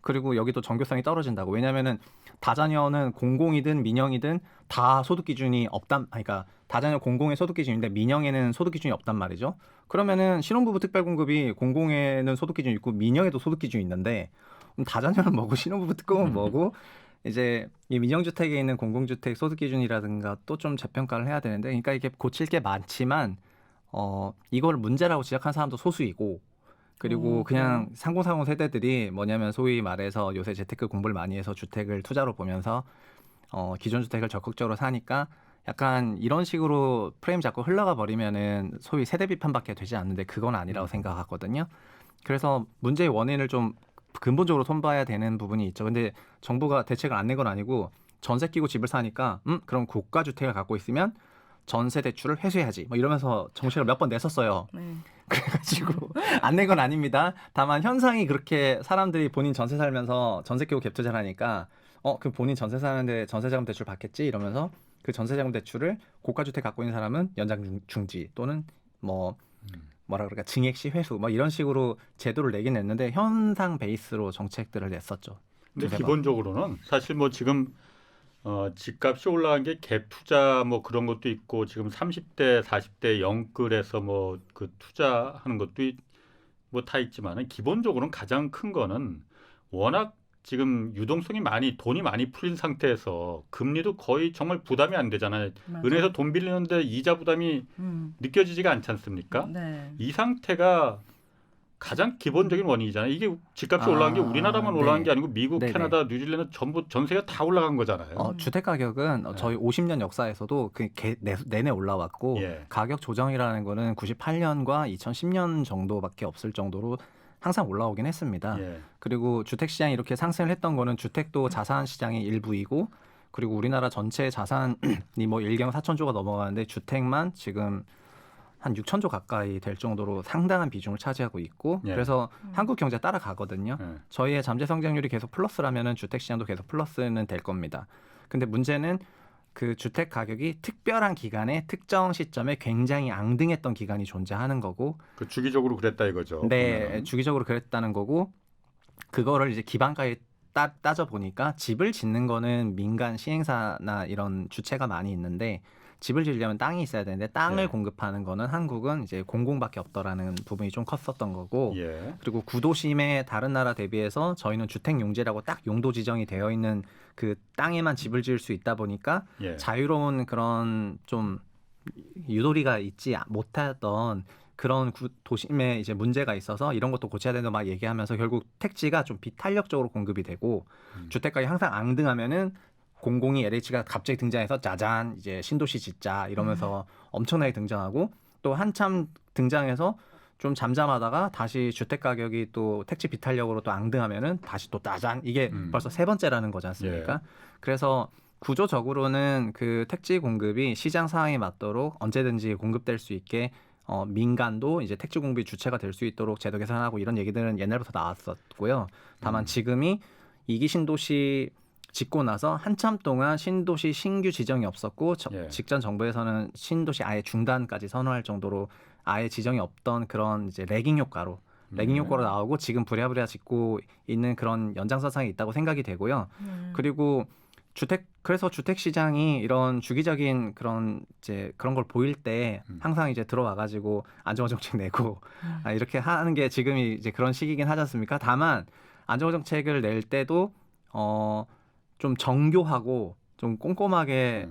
그리고 여기도 정교성이 떨어진다고. 왜냐하면은 다자녀는 공공이든 민영이든 다 소득 기준이 없단. 그러니까 다자녀 공공의 소득 기준인데 민영에는 소득 기준이 없단 말이죠. 그러면은 신혼부부 특별공급이 공공에는 소득 기준이 있고 민영에도 소득 기준이 있는데 그럼 다자녀는 뭐고 신혼부부 특공은 뭐고? 이제 이 민영주택에 있는 공공주택 소득 기준이라든가 또 좀 재평가를 해야 되는데, 그러니까 이게 고칠 게 많지만 이걸 문제라고 지적한 사람도 소수이고, 그리고 그냥 3040 세대들이 뭐냐면 소위 말해서 요새 재테크 공부를 많이 해서 주택을 투자로 보면서 기존 주택을 적극적으로 사니까 약간 이런 식으로 프레임 잡고 흘러가 버리면은 소위 세대 비판밖에 되지 않는데 그건 아니라고 생각하거든요. 그래서 문제의 원인을 좀 근본적으로 손봐야 되는 부분이 있죠. 근데 정부가 대책을 안 낸 건 아니고 전세 끼고 집을 사니까 그럼 고가 주택을 갖고 있으면 전세 대출을 회수해야지 뭐 이러면서 정책을 몇 번 냈었어요. 네. 그래가지고 안 낸 건 아닙니다. 다만 현상이 그렇게 사람들이 본인 전세 살면서 전세 끼고 갭 투자를 하니까 그 본인 전세 사는데 전세자금 대출 받겠지 이러면서 그 전세자금 대출을 고가 주택 갖고 있는 사람은 연장 중지 또는 뭐라 그럴까 증액시 회수 뭐 이런 식으로 제도를 내긴 냈는데 현상 베이스로 정책들을 냈었죠. 근데 기본적으로는 사실 뭐 지금 집값이 올라간 게 갭 투자 뭐 그런 것도 있고 지금 30대 40대 영끌에서 뭐 그 투자하는 것도 뭐 다 있지만은 기본적으로는 가장 큰 거는 워낙 지금 유동성이 돈이 많이 풀린 상태에서 금리도 거의 정말 부담이 안 되잖아요. 맞아요. 은행에서 돈 빌리는데 이자 부담이 느껴지지가 않지 않습니까? 네. 이 상태가 가장 기본적인 원인이잖아요. 이게 집값이 올라간 게 우리나라만 네. 올라간 게 아니고 미국, 네네. 캐나다, 뉴질랜드 전부 전세가 다 올라간 거잖아요. 주택 가격은 저희 50년 역사에서도 내내 올라왔고 예. 가격 조정이라는 거는 98년과 2010년 정도밖에 없을 정도로 항상 올라오긴 했습니다. 예. 그리고 주택 시장이 이렇게 상승을 했던 거는 주택도 자산 시장의 일부이고 그리고 우리나라 전체 자산이 뭐 1경 4천조가 넘어가는데 주택만 지금 한 6천조 가까이 될 정도로 상당한 비중을 차지하고 있고 예. 그래서 한국 경제 따라가거든요. 예. 저희의 잠재 성장률이 계속 플러스라면은 주택 시장도 계속 플러스는 될 겁니다. 근데 문제는 그 주택 가격이 특별한 기간에 특정 시점에 굉장히 앙등했던 기간이 존재하는 거고 그 주기적으로 그랬다 이거죠. 네, 보면은. 주기적으로 그랬다는 거고 그거를 이제 기반가에 따져 보니까 집을 짓는 거는 민간 시행사나 이런 주체가 많이 있는데 집을 지으려면 땅이 있어야 되는데 땅을 예. 공급하는 거는 한국은 이제 공공밖에 없더라는 부분이 좀 컸었던 거고 예. 그리고 구도심의 다른 나라 대비해서 저희는 주택 용지라고 딱 용도 지정이 되어 있는 그 땅에만 집을 지을 수 있다 보니까 예. 자유로운 그런 좀 유도리가 있지 못하던 그런 도심에 이제 문제가 있어서 이런 것도 고쳐야 된다 막 얘기하면서 결국 택지가 좀 비탄력적으로 공급이 되고 주택가가 항상 앙등하면은 공공이 LH가 갑자기 등장해서 짜잔 이제 신도시 짓자 이러면서 엄청나게 등장하고 또 한참 등장해서 좀 잠잠하다가 다시 주택 가격이 또 택지 비탄력으로 또 앙등하면은 다시 또 짜잔 이게 벌써 세 번째라는 거지 않습니까? 예. 그래서 구조적으로는 그 택지 공급이 시장 상황에 맞도록 언제든지 공급될 수 있게 민간도 이제 택지 공급이 주체가 될 수 있도록 제도 개선하고 이런 얘기들은 옛날부터 나왔었고요. 다만 지금이 2기 신도시 짓고 나서 한참 동안 신도시 신규 지정이 없었고 예. 직전 정부에서는 신도시 아예 중단까지 선언할 정도로 아예 지정이 없던 그런 이제 레깅 효과로 나오고 지금 부랴부랴 짓고 있는 그런 연장선상에 있다고 생각이 되고요. 그리고 그래서 주택 시장이 이런 주기적인 그런 이제 그런 걸 보일 때 항상 이제 들어와 가지고 안정화 정책 내고 이렇게 하는 게 지금이 이제 그런 시기긴 하지 않습니까? 다만 안정화 정책을 낼 때도 좀 정교하고 좀 꼼꼼하게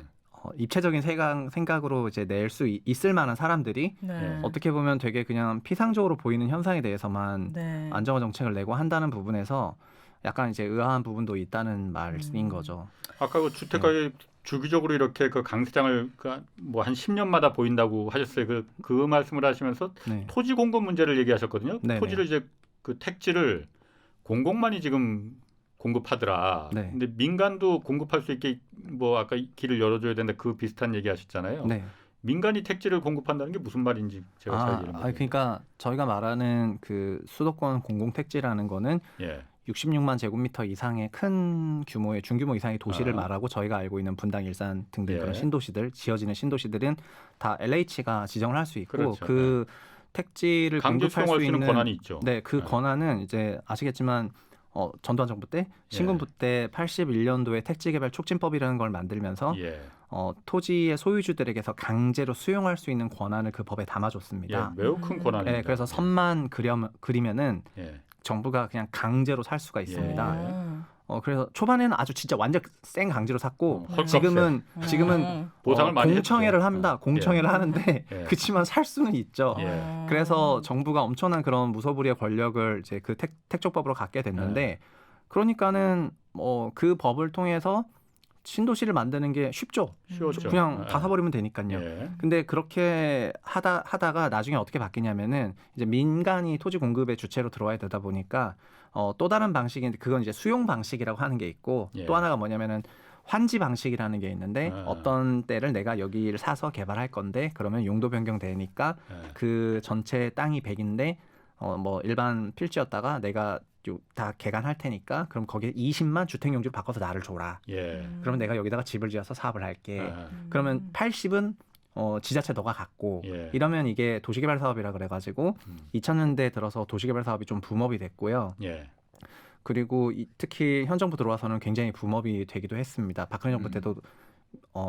입체적인 생각으로 이제 낼 수 있을 만한 사람들이 네. 어떻게 보면 되게 그냥 피상적으로 보이는 현상에 대해서만 네. 안정화 정책을 내고 한다는 부분에서 약간 이제 의아한 부분도 있다는 말인 거죠. 아까 그 주택 가격이 주기적으로 이렇게 그 강세장을 뭐 한 10년마다 보인다고 하셨어요. 그 말씀을 하시면서 네. 토지 공급 문제를 얘기하셨거든요. 네네. 토지를 이제 그 택지를 공공만이 지금 공급하더라. 네. 근데 민간도 공급할 수 있게 뭐 아까 길을 열어줘야 된다. 그 비슷한 얘기하셨잖아요. 네. 민간이 택지를 공급한다는 게 무슨 말인지 제가 잘 이해를 못해요. 그러니까 저희가 말하는 그 수도권 공공택지라는 거는 예. 66만 제곱미터 이상의 큰 규모의 중규모 이상의 도시를 아. 말하고 저희가 알고 있는 분당, 일산 등등 예. 그런 신도시들 지어지는 신도시들은 다 LH가 지정을 할 수 있고 그렇죠. 그 택지를 강제 공급할 수용할 수 수 있는 있는 권한이 있죠. 네, 그 권한은 이제 아시겠지만 전두환 정부 때 신군부 때 81년도에 택지개발 촉진법이라는 걸 만들면서 예. 토지의 소유주들에게서 강제로 수용할 수 있는 권한을 그 법에 담아줬습니다. 예, 매우 큰 권한입니다. 네, 그래서 선만 그리면은 예. 정부가 그냥 강제로 살 수가 있습니다. 예. 그래서 초반에는 아주 진짜 완전 센 강제로 샀고 헐값에. 지금은 보상을 많이 공청회를 해주죠. 합니다. 공청회를 예. 하는데 예. 그치만 살 수는 있죠. 예. 그래서 정부가 엄청난 그런 무소불위의 권력을 이제 그 택조법으로 갖게 됐는데 그러니까는 그 법을 통해서 신도시를 만드는 게 쉽죠. 쉬웠죠. 그냥 다 사버리면 되니까요. 예. 근데 그렇게 하다가 나중에 어떻게 바뀌냐면은 이제 민간이 토지 공급의 주체로 들어와야 되다 보니까 또 다른 방식인데 그건 이제 수용 방식이라고 하는 게 있고 예. 또 하나가 뭐냐면은 환지 방식이라는 게 있는데 아. 어떤 때를 내가 여기를 사서 개발할 건데 그러면 용도 변경 되니까 예. 그 전체 땅이 100인데 뭐 일반 필지였다가 내가 다 개간할 테니까 그럼 거기에 20만 주택용지로 바꿔서 나를 줘라. 예. 그러면 내가 여기다가 집을 지어서 사업을 할게. 아. 그러면 80은 지자체 너가 갖고 예. 이러면 이게 도시개발 사업이라 그래가지고 2000년대 들어서 도시개발 사업이 좀 붐업이 됐고요. 예. 그리고 특히 현 정부 들어와서는 굉장히 붐업이 되기도 했습니다. 박근혜 정부 때도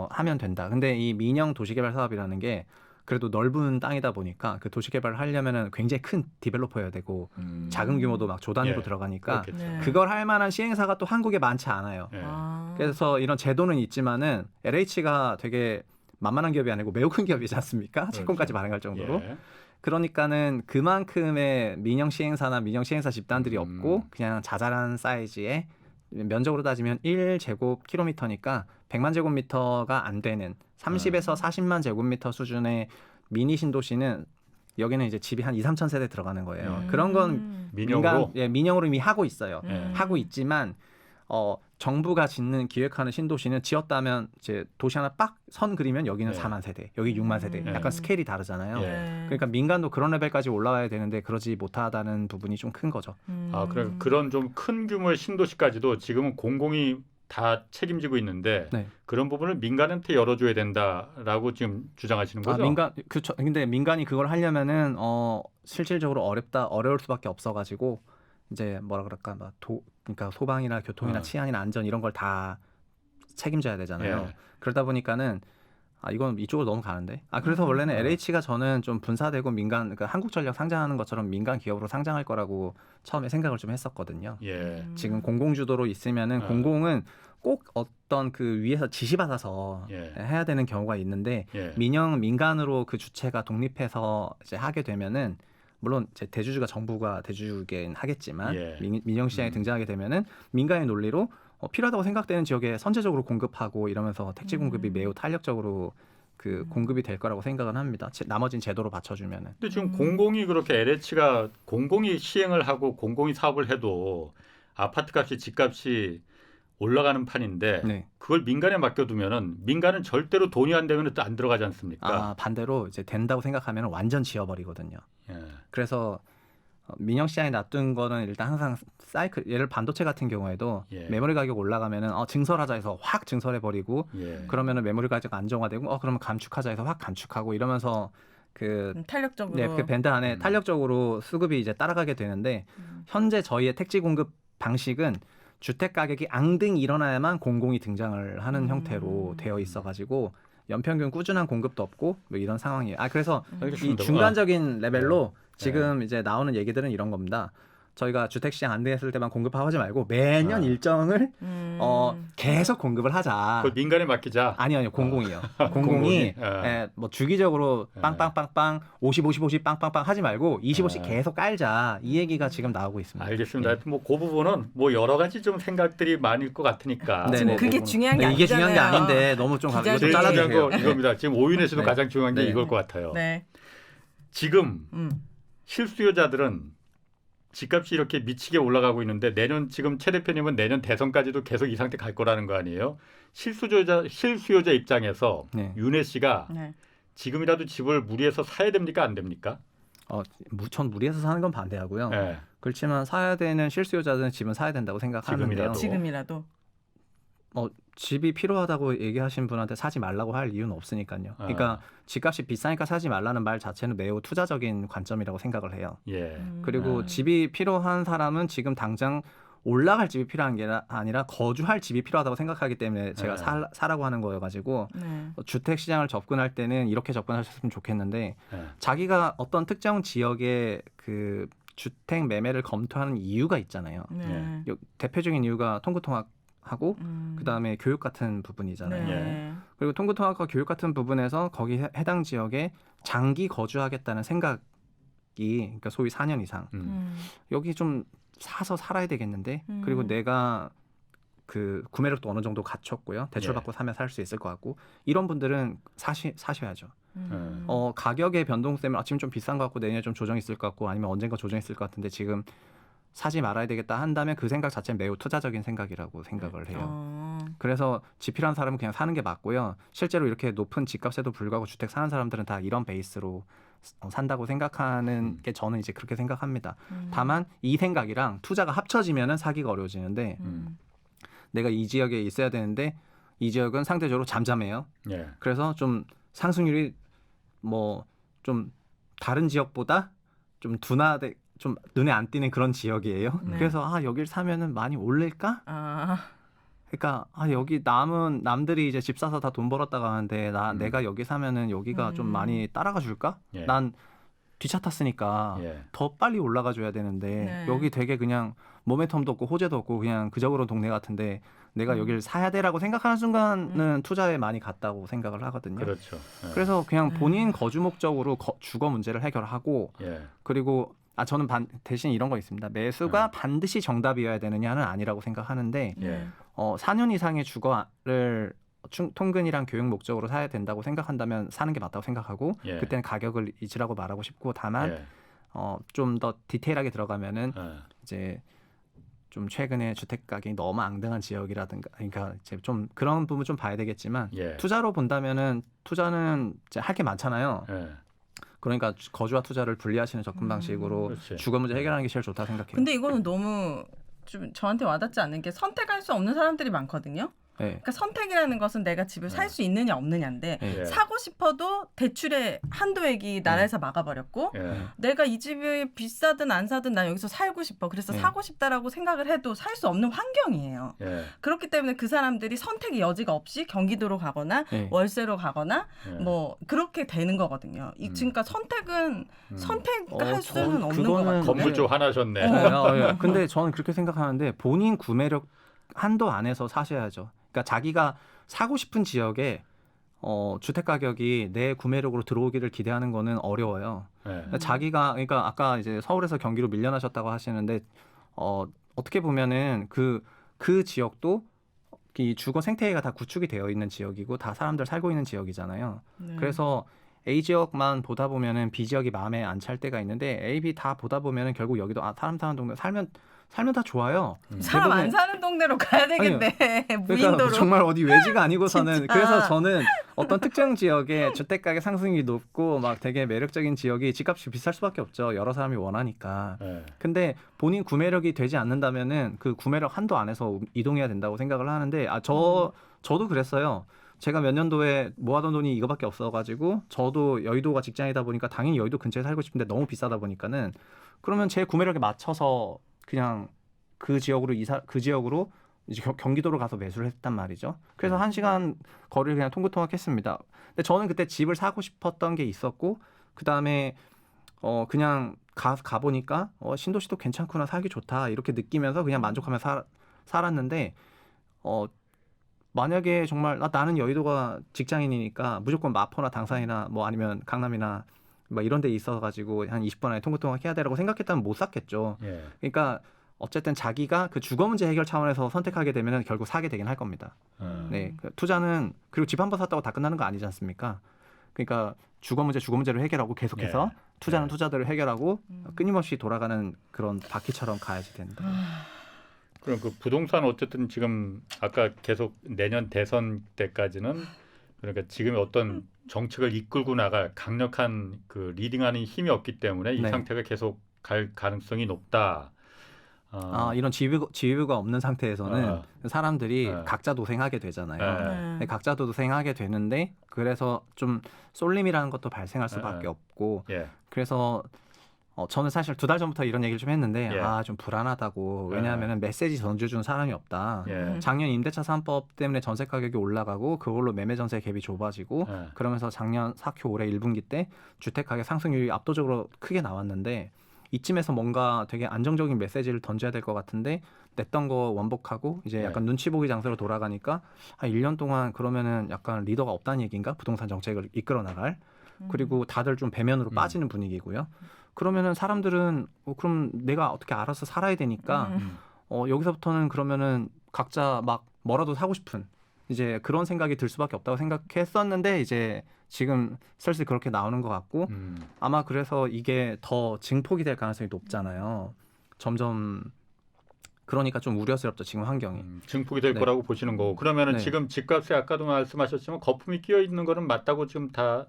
하면 된다. 근데 이 민영 도시개발 사업이라는 게 그래도 넓은 땅이다 보니까 그 도시개발을 하려면은 굉장히 큰 디벨로퍼여야 되고 작은 규모도 막 조 단위로 예. 들어가니까 그렇겠죠. 네. 그걸 할 만한 시행사가 또 한국에 많지 않아요. 예. 그래서 이런 제도는 있지만은 LH가 되게 만만한 기업이 아니고 매우 큰 기업이지 않습니까? 채권까지 발행할 정도로. 예. 그러니까는 그만큼의 민영 시행사나 민영 시행사 집단들이 없고 그냥 자잘한 사이즈의 면적으로 따지면 1제곱킬로미터니까 100만 제곱미터가 안 되는 30에서 40만 제곱미터 수준의 미니 신도시는 여기는 이제 집이 한 2, 3천 세대 들어가는 거예요. 그런 건 민영으로 민영으로 이미 하고 있어요. 예. 하고 있지만 정부가 짓는 기획하는 신도시는 지었다면 이제 도시 하나 빡 선 그리면 여기는 네. 4만 세대, 여기 6만 세대. 네. 약간 스케일이 다르잖아요. 예. 그러니까 민간도 그런 레벨까지 올라가야 되는데 그러지 못하다는 부분이 좀 큰 거죠. 그런 좀 큰 규모의 신도시까지도 지금은 공공이 다 책임지고 있는데 네. 그런 부분을 민간한테 열어줘야 된다라고 지금 주장하시는 거죠? 민간 그쵸. 근데 민간이 그걸 하려면은 실질적으로 어려울 수밖에 없어가지고 이제 뭐라 그럴까 그러니까 소방이나 교통이나 치안이나 안전 이런 걸 다 책임져야 되잖아요. 예. 그러다 보니까는 이건 이쪽으로 너무 가는데. 그래서 원래는 LH가 저는 좀 분사되고 민간, 그러니까 한국전력 상장하는 것처럼 민간 기업으로 상장할 거라고 처음에 생각을 좀 했었거든요. 예. 지금 공공주도로 있으면은 공공은 꼭 어떤 그 위에서 지시받아서 예. 해야 되는 경우가 있는데 예. 민간으로 그 주체가 독립해서 이제 하게 되면은 물론 이제 대주주가 정부가 대주주긴 하겠지만 예. 민영 시장에 등장하게 되면은 민간의 논리로 필요하다고 생각되는 지역에 선제적으로 공급하고 이러면서 택지 공급이 매우 탄력적으로 그 공급이 될 거라고 생각은 합니다. 나머진 제도로 받쳐주면은. 근데 지금 공공이 그렇게 LH가 공공이 시행을 하고 공공이 사업을 해도 아파트 값이 집값이 올라가는 판인데 네. 그걸 민간에 맡겨두면은 민간은 절대로 돈이 안 되면 또 안 들어가지 않습니까? 반대로 이제 된다고 생각하면 완전 지어버리거든요. 예. 그래서 민영 시장에 놔둔 거는 일단 항상 사이클, 예를 반도체 같은 경우에도 예. 메모리 가격 올라가면은 증설하자 해서 확 증설해 버리고 예. 그러면은 메모리 가격 안정화되고 그러면 감축하자 해서 확 감축하고 이러면서 탄력적으로 그 밴드 안에 탄력적으로 수급이 이제 따라가게 되는데 현재 저희의 택지 공급 방식은 주택 가격이 앙등이 일어나야만 공공이 등장을 하는 형태로 되어 있어가지고 연평균 꾸준한 공급도 없고 뭐 이런 상황이에요. 그래서 이 알겠습니다. 중간적인 레벨로 지금 이제 나오는 얘기들은 이런 겁니다. 저희가 주택시장 안 됐을 때만 공급하지 말고 매년 일정을 계속 공급을 하자. 그걸 민간에 맡기자. 아니요, 공공이요. 공공이 공공이? 뭐 주기적으로 빵빵빵빵 50, 50, 50 빵빵빵 하지 말고 25씩 계속 깔자. 이 얘기가 지금 나오고 있습니다. 알겠습니다. 하여튼 뭐 그 부분은 뭐 여러 가지 좀 생각들이 많을 것 같으니까. 네, 지금 네, 그게 네. 중요한 게 이게 중요한 게 아니잖아요. 아닌데 너무 좀 기자들이- 이거 제일 좀 중요한 잘라주세요. 거 이겁니다. 지금 오윤에서도 네. 가장 중요한 게 네. 이걸 것 같아요. 네. 지금 음. 실수요자들은 집값이 이렇게 미치게 올라가고 있는데 내년 지금 최 대표님은 내년 대선까지도 계속 이 상태 갈 거라는 거 아니에요? 실수요자 입장에서 네. 윤혜 씨가 네. 지금이라도 집을 무리해서 사야 됩니까 안 됩니까? 전 무리해서 사는 건 반대하고요. 네. 그렇지만 사야 되는 실수요자들은 집은 사야 된다고 생각하는데요. 지금이라도. 지금이라도. 집이 필요하다고 얘기하신 분한테 사지 말라고 할 이유는 없으니까요. 그러니까 집값이 비싸니까 사지 말라는 말 자체는 매우 투자적인 관점이라고 생각을 해요. 예. 그리고 집이 필요한 사람은 지금 당장 올라갈 집이 필요한 게 아니라 거주할 집이 필요하다고 생각하기 때문에 제가 사라고 하는 거여가지고 네. 주택 시장을 접근할 때는 이렇게 접근하셨으면 좋겠는데 예. 자기가 어떤 특정 지역의 그 주택 매매를 검토하는 이유가 있잖아요. 네. 대표적인 이유가 통구통학하고 그다음에 교육 같은 부분이잖아요. 네. 그리고 통구통학과 교육 같은 부분에서 거기 해당 지역에 장기 거주하겠다는 생각이, 그러니까 소위 4년 이상 여기 좀 사서 살아야 되겠는데 그리고 내가 그 구매력도 어느 정도 갖췄고요. 대출받고 사면 살 수 있을 것 같고 이런 분들은 사셔야죠. 가격의 변동성 때문에 지금 좀 비싼 것 같고 내년에 좀 조정이 있을 것 같고 아니면 언젠가 조정이 있을 것 같은데 지금 사지 말아야 되겠다 한다면 그 생각 자체는 매우 투자적인 생각이라고 생각을 해요. 그래서 집 필요한 사람은 그냥 사는 게 맞고요. 실제로 이렇게 높은 집값에도 불구하고 주택 사는 사람들은 다 이런 베이스로 산다고 생각하는 게 저는 이제 그렇게 생각합니다. 다만 이 생각이랑 투자가 합쳐지면은 사기가 어려워지는데 내가 이 지역에 있어야 되는데 이 지역은 상대적으로 잠잠해요. 예. 그래서 좀 상승률이 뭐 좀 다른 지역보다 좀 둔화돼 좀 눈에 안 띄는 그런 지역이에요. 네. 그래서 여길 사면은 많이 올릴까? 그러니까 여기 남들이 이제 집 사서 다 돈 벌었다가 하는데 내가 여기 사면은 여기가 좀 많이 따라가 줄까? 예. 난 뒤차 탔으니까 예. 더 빨리 올라가 줘야 되는데 네. 여기 되게 그냥 모멘텀도 없고 호재도 없고 그냥 그저그런 동네 같은데 내가 여기를 사야 돼라고 생각하는 순간은 투자에 많이 갔다고 생각을 하거든요. 그렇죠. 예. 그래서 그냥 본인 거주 목적으로 주거 문제를 해결하고 예. 그리고 저는 대신 이런 거 있습니다. 매수가 반드시 정답이어야 되느냐는 아니라고 생각하는데 예. 4년 이상의 주거를 통근이랑 교육 목적으로 사야 된다고 생각한다면 사는 게 맞다고 생각하고 예. 그때는 가격을 잊으라고 말하고 싶고 다만 예. 좀 더 디테일하게 들어가면은 예. 이제 좀 최근에 주택 가격이 너무 앙등한 지역이라든가, 그러니까 이제 좀 그런 부분 좀 봐야 되겠지만 예. 투자로 본다면은 투자는 할 게 많잖아요. 예. 그러니까 거주와 투자를 분리하시는 접근 방식으로 그렇지. 주거 문제 해결하는 게 제일 좋다 생각해요. 근데 이거는 너무 좀 저한테 와닿지 않는 게 선택할 수 없는 사람들이 많거든요. 네. 그러니까 선택이라는 것은 내가 집을 살 수 있느냐 없느냐인데 네. 예. 사고 싶어도 대출의 한도액이 나라에서 막아버렸고 예. 내가 이 집이 비싸든 안 사든 난 여기서 살고 싶어. 그래서 네. 사고 싶다라고 생각을 해도 살 수 없는 환경이에요. 예. 그렇기 때문에 그 사람들이 선택의 여지가 없이 경기도로 가거나 네. 월세로 가거나 예. 뭐 그렇게 되는 거거든요. 그러니까 선택은 선택할 수는 없는 것 같아요. 건물 좀 화나셨네. 예. 근데 저는 그렇게 생각하는데 본인 구매력 한도 안에서 사셔야죠. 그러니까 자기가 사고 싶은 지역에 주택 가격이 내 구매력으로 들어오기를 기대하는 거는 어려워요. 예. 자기가 그러니까 아까 이제 서울에서 경기로 밀려나셨다고 하시는데 어떻게 보면은 그 지역도 이 주거 생태계가 다 구축이 되어 있는 지역이고 다 사람들 살고 있는 지역이잖아요. 네. 그래서 A 지역만 보다 보면은 B 지역이 마음에 안 찰 때가 있는데 A, B 다 보다 보면은 결국 여기도 사람 사는 동네 살면 다 좋아요. 사람 안 대부분의- 사는 동네로 가야 되겠네. 그러니까 무인도로. 정말 어디 외지가 아니고서는 진짜. 그래서 저는 어떤 특정 지역에 주택 가격 상승이 높고 막 되게 매력적인 지역이 집값이 비쌀 수밖에 없죠. 여러 사람이 원하니까. 예. 근데 본인 구매력이 되지 않는다면은 그 구매력 한도 안에서 이동해야 된다고 생각을 하는데 저도 그랬어요. 제가 몇 년도에 모아둔 돈이 이거밖에 없어가지고 저도 여의도가 직장이다 보니까 당연히 여의도 근처에 살고 싶은데 너무 비싸다 보니까는 그러면 제 구매력에 맞춰서 그냥 그 지역으로 이제 경기도로 가서 매수를 했단 말이죠. 그래서 1시간 거리를 그냥 통구통학했습니다. 근데 저는 그때 집을 사고 싶었던 게 있었고 그 다음에 그냥 가 보니까 신도시도 괜찮구나, 살기 좋다 이렇게 느끼면서 그냥 만족하면서 살았는데 만약에 정말 나는 여의도가 직장인이니까 무조건 마포나 당산이나 뭐 아니면 강남이나 뭐 이런 데 있어가지고 한 20분 안에 통구통학 해야 되라고 생각했다면 못 샀겠죠. 예. 그러니까 어쨌든 자기가 그 주거 문제 해결 차원에서 선택하게 되면 결국 사게 되긴 할 겁니다. 네, 그 투자는 그리고 집 한 번 샀다고 다 끝나는 거 아니지 않습니까? 그러니까 주거 문제를 해결하고 계속해서 예. 투자는 예. 투자대로 해결하고 끊임없이 돌아가는 그런 바퀴처럼 가야지 된다. 그럼 그 부동산 어쨌든 지금 아까 계속 내년 대선 때까지는 그러니까 지금의 어떤 정책을 이끌고 나갈 강력한 그 리딩하는 힘이 없기 때문에 이 네. 상태가 계속 갈 가능성이 높다. 이런 지위가 없는 상태에서는 사람들이 어. 각자 도생하게 되잖아요. 네. 네, 각자 도생하게 되는데 그래서 좀 쏠림이라는 것도 발생할 수밖에 없고 예. 그래서 저는 사실 2달 전부터 이런 얘기를 좀 했는데 예. 좀 불안하다고 왜냐하면 메시지 전해준 사람이 없다. 예. 작년 임대차 3법 때문에 전세 가격이 올라가고 그걸로 매매 전세 갭이 좁아지고 예. 그러면서 작년 4Q 올해 1분기 때 주택 가격 상승률이 압도적으로 크게 나왔는데 이쯤에서 뭔가 되게 안정적인 메시지를 던져야 될 것 같은데 냈던 거 원복하고 이제 약간 눈치 보기 장소로 돌아가니까 한 1년 동안 그러면은 약간 리더가 없다는 얘기인가? 부동산 정책을 이끌어 나갈. 그리고 다들 좀 배면으로 빠지는 분위기고요. 그러면은 사람들은 그럼 내가 어떻게 알아서 살아야 되니까 여기서부터는 그러면은 각자 막 뭐라도 사고 싶은 이제 그런 생각이 들 수밖에 없다고 생각했었는데 이제 지금 슬슬 그렇게 나오는 것 같고 아마 그래서 이게 더 증폭이 될 가능성이 높잖아요. 점점 그러니까 좀 우려스럽죠 지금 환경이. 증폭이 될 네. 거라고 보시는 거고 그러면은 네. 지금 집값에 아까도 말씀하셨지만 거품이 끼어 있는 거는 맞다고 지금 다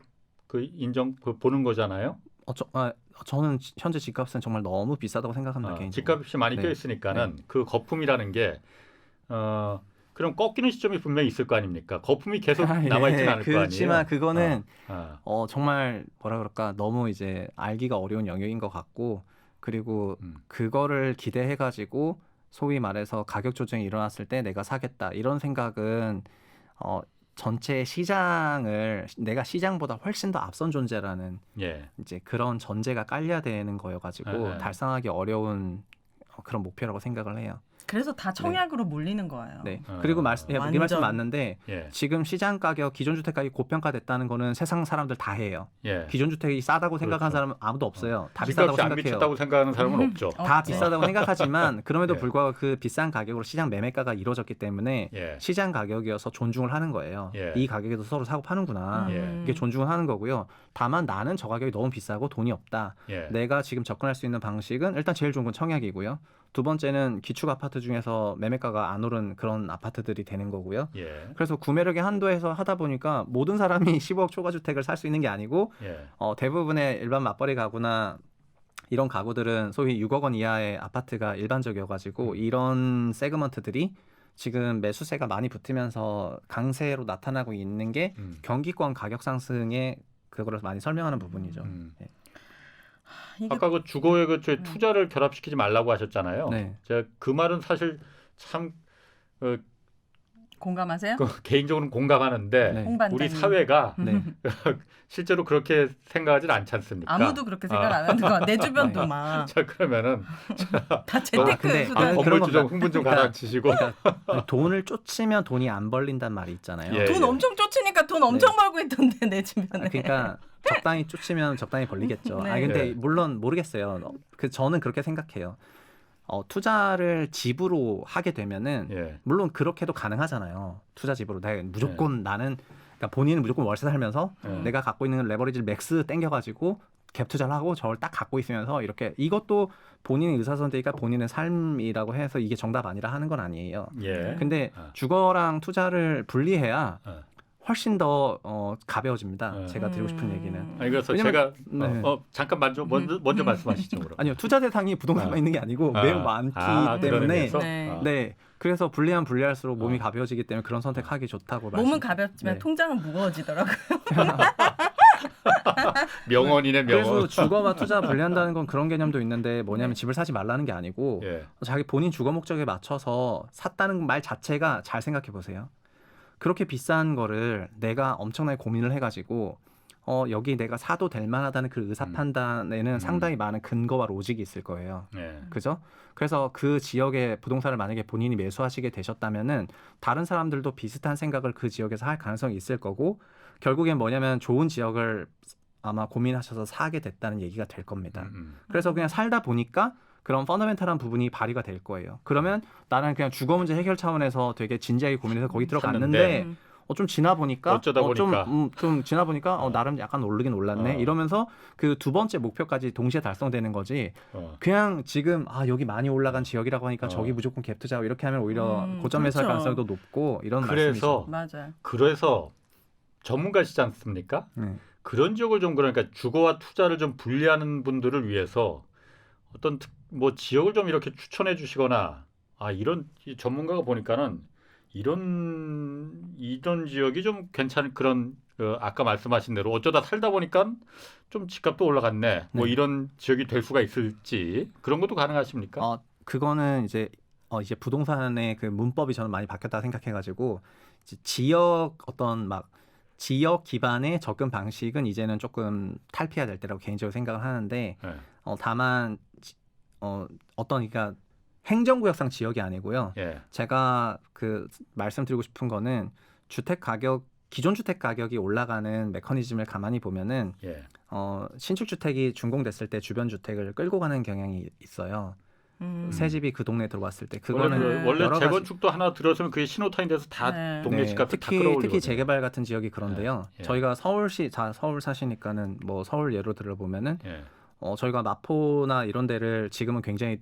그 보는 거잖아요. 저는 현재 집값은 정말 너무 비싸다고 생각합니다. 개인적으로. 집값이 많이 네. 끼어 있으니까는 그 거품이라는 게 그럼 꺾이는 시점이 분명히 있을 거 아닙니까? 거품이 계속 남아있지는 않을 거 아니에요. 그렇지만 그거는 어. 정말 뭐라 그럴까 너무 이제 알기가 어려운 영역인 것 같고 그리고 그거를 기대해가지고 소위 말해서 가격 조정이 일어났을 때 내가 사겠다 이런 생각은 전체 시장을 내가 시장보다 훨씬 더 앞선 존재라는 예. 이제 그런 전제가 깔려야 되는 거여가지고 네. 달성하기 어려운 그런 목표라고 생각을 해요. 그래서 다 청약으로 몰리는 거예요. 네. 어. 그리고 네, 완전. 이 말씀 맞는데 예. 지금 시장 가격 기존 주택 가격이 고평가됐다는 거는 세상 사람들 다 해요. 예. 기존 주택이 싸다고 생각하는 그렇죠. 사람은 아무도 없어요. 다 비싸다고 집값이 안 생각해요. 미쳤다고 생각하는 사람은 없죠. 다 없죠. 비싸다고 생각하지만 그럼에도 예. 불구하고 그 비싼 가격으로 시장 매매가가 이루어졌기 때문에 예. 시장 가격이어서 존중을 하는 거예요. 예. 이 가격에도 서로 사고 파는구나. 예. 이게 존중을 하는 거고요. 다만 나는 저 가격이 너무 비싸고 돈이 없다. 예. 내가 지금 접근할 수 있는 방식은 일단 제일 좋은 건 청약이고요. 두 번째는 기축 아파트 중에서 매매가가 안 오른 그런 아파트들이 되는 거고요. 예. 그래서 구매력의 한도에서 하다 보니까 모든 사람이 15억 초과 주택을 살 수 있는 게 아니고 예. 대부분의 일반 맞벌이 가구나 이런 가구들은 소위 6억 원 이하의 아파트가 일반적이어가지고 이런 세그먼트들이 지금 매수세가 많이 붙으면서 강세로 나타나고 있는 게 경기권 가격 상승에 그거를 많이 설명하는 부분이죠. 네. 이게 아까 그 주거에 그 투자를 결합시키지 말라고 하셨잖아요. 네. 제가 그 말은 사실 참 공감하세요? 개인적으로는 공감하는데 네. 홍반장님. 우리 사회가 네. 실제로 그렇게 생각하진 않지 않습니까? 아무도 그렇게 생각 안 하는 거야. 내 주변도 네. 막. 자 그러면은 다 재테크 근데 수단. 그런 건물주 좀 겁니다. 흥분 좀 그러니까 가라앉히시고 돈을 쫓으면 돈이 안 벌린단 말이 있잖아요. 예. 돈 엄청 쫓으니까 돈 엄청 벌고 있던데 내 주변에. 그러니까 적당히 쫓으면 적당히 벌리겠죠. 네. 아 근데 예. 물론 모르겠어요. 저는 그렇게 생각해요. 투자를 집으로 하게 되면은 예. 물론 그렇게도 가능하잖아요. 투자 집으로 내가 무조건 나는 그러니까 본인은 무조건 월세 살면서 내가 갖고 있는 레버리지를 맥스 땡겨가지고 갭 투자를 하고 저걸 딱 갖고 있으면서 이렇게 이것도 본인의 의사선택이니까 본인의 삶이라고 해서 이게 정답 아니라 하는 건 아니에요. 예. 근데 아. 주거랑 투자를 분리해야 아. 훨씬 더 가벼워집니다. 네. 제가 드리고 싶은 얘기는. 아니 그래서 왜냐면- 제가 네. 잠깐 먼저 말씀하시죠. 그럼. 아니요, 투자 대상이 부동산만 있는 게 아니고 매우 많기 그런 때문에 의미에서? 네. 네. 그래서 분리하면 분리할수록 몸이 어. 가벼워지기 때문에 그런 선택하기 좋다고 몸은 말씀. 가볍지만 네. 통장은 무거워지더라고요. 명언이네 명언. 그래서 주거와 투자 분리한다는 건 그런 개념도 있는데 뭐냐면 집을 사지 말라는 게 아니고 예. 자기 본인 주거 목적에 맞춰서 샀다는 말 자체가 잘 생각해 보세요. 그렇게 비싼 거를 내가 엄청나게 고민을 해가지고 여기 내가 사도 될 만하다는 그 의사 판단에는 상당히 많은 근거와 로직이 있을 거예요. 예. 그죠? 그래서 그 지역의 부동산을 만약에 본인이 매수하시게 되셨다면은 다른 사람들도 비슷한 생각을 그 지역에서 할 가능성이 있을 거고 결국엔 뭐냐면 좋은 지역을 아마 고민하셔서 사게 됐다는 얘기가 될 겁니다. 그래서 그냥 살다 보니까 그런 펀더멘탈한 부분이 발휘가 될 거예요. 그러면 나는 그냥 주거 문제 해결 차원에서 되게 진지하게 고민해서 거기 들어갔는데 음. 좀 지나 보니까 어쩌다 보니까. 좀 지나 보니까 나름 약간 오르긴 올랐네 이러면서 그 두 번째 목표까지 동시에 달성되는 거지. 그냥 지금 여기 많이 올라간 지역이라고 하니까 저기 무조건 갭 투자하고 이렇게 하면 오히려 고점 매수할 그렇죠. 가능성도 높고 이런 그래서 맞아요. 그래서 전문가시지 않습니까? 말씀이죠. 그런 지역을 좀 그러니까 주거와 투자를 좀 분리하는 분들을 위해서 어떤 뭐 지역을 좀 이렇게 추천해 주시거나 이런 이 전문가가 보니까는 이런 지역이 좀 괜찮은 그런 아까 말씀하신 대로 어쩌다 살다 보니까 좀 집값도 올라갔네. 뭐 네. 이런 지역이 될 수가 있을지 그런 것도 가능하십니까? 그거는 이제 부동산의 그 문법이 저는 많이 바뀌었다 생각해가지고 이제 지역 지역 기반의 접근 방식은 이제는 조금 탈피해야 될 때라고 개인적으로 생각을 하는데 네. 다만 그러니까 행정구역상 지역이 아니고요. 예. 제가 그 말씀드리고 싶은 거는 기존 주택 가격이 올라가는 메커니즘을 가만히 보면은 예. 신축 주택이 준공됐을 때 주변 주택을 끌고 가는 경향이 있어요. 새 집이 그 동네에 들어왔을 때 그거는 원래 여러 가지- 재건축도 하나 들어서면 그게 신호탄이 돼서 다 네. 동네 집값을 다 끌어올리거든요. 특히 재개발 같은 지역이 그런데요. 예. 저희가 서울 사시니까는 뭐 서울 예로 들어보면은 예. 저희가 마포나 이런 데를 지금은 굉장히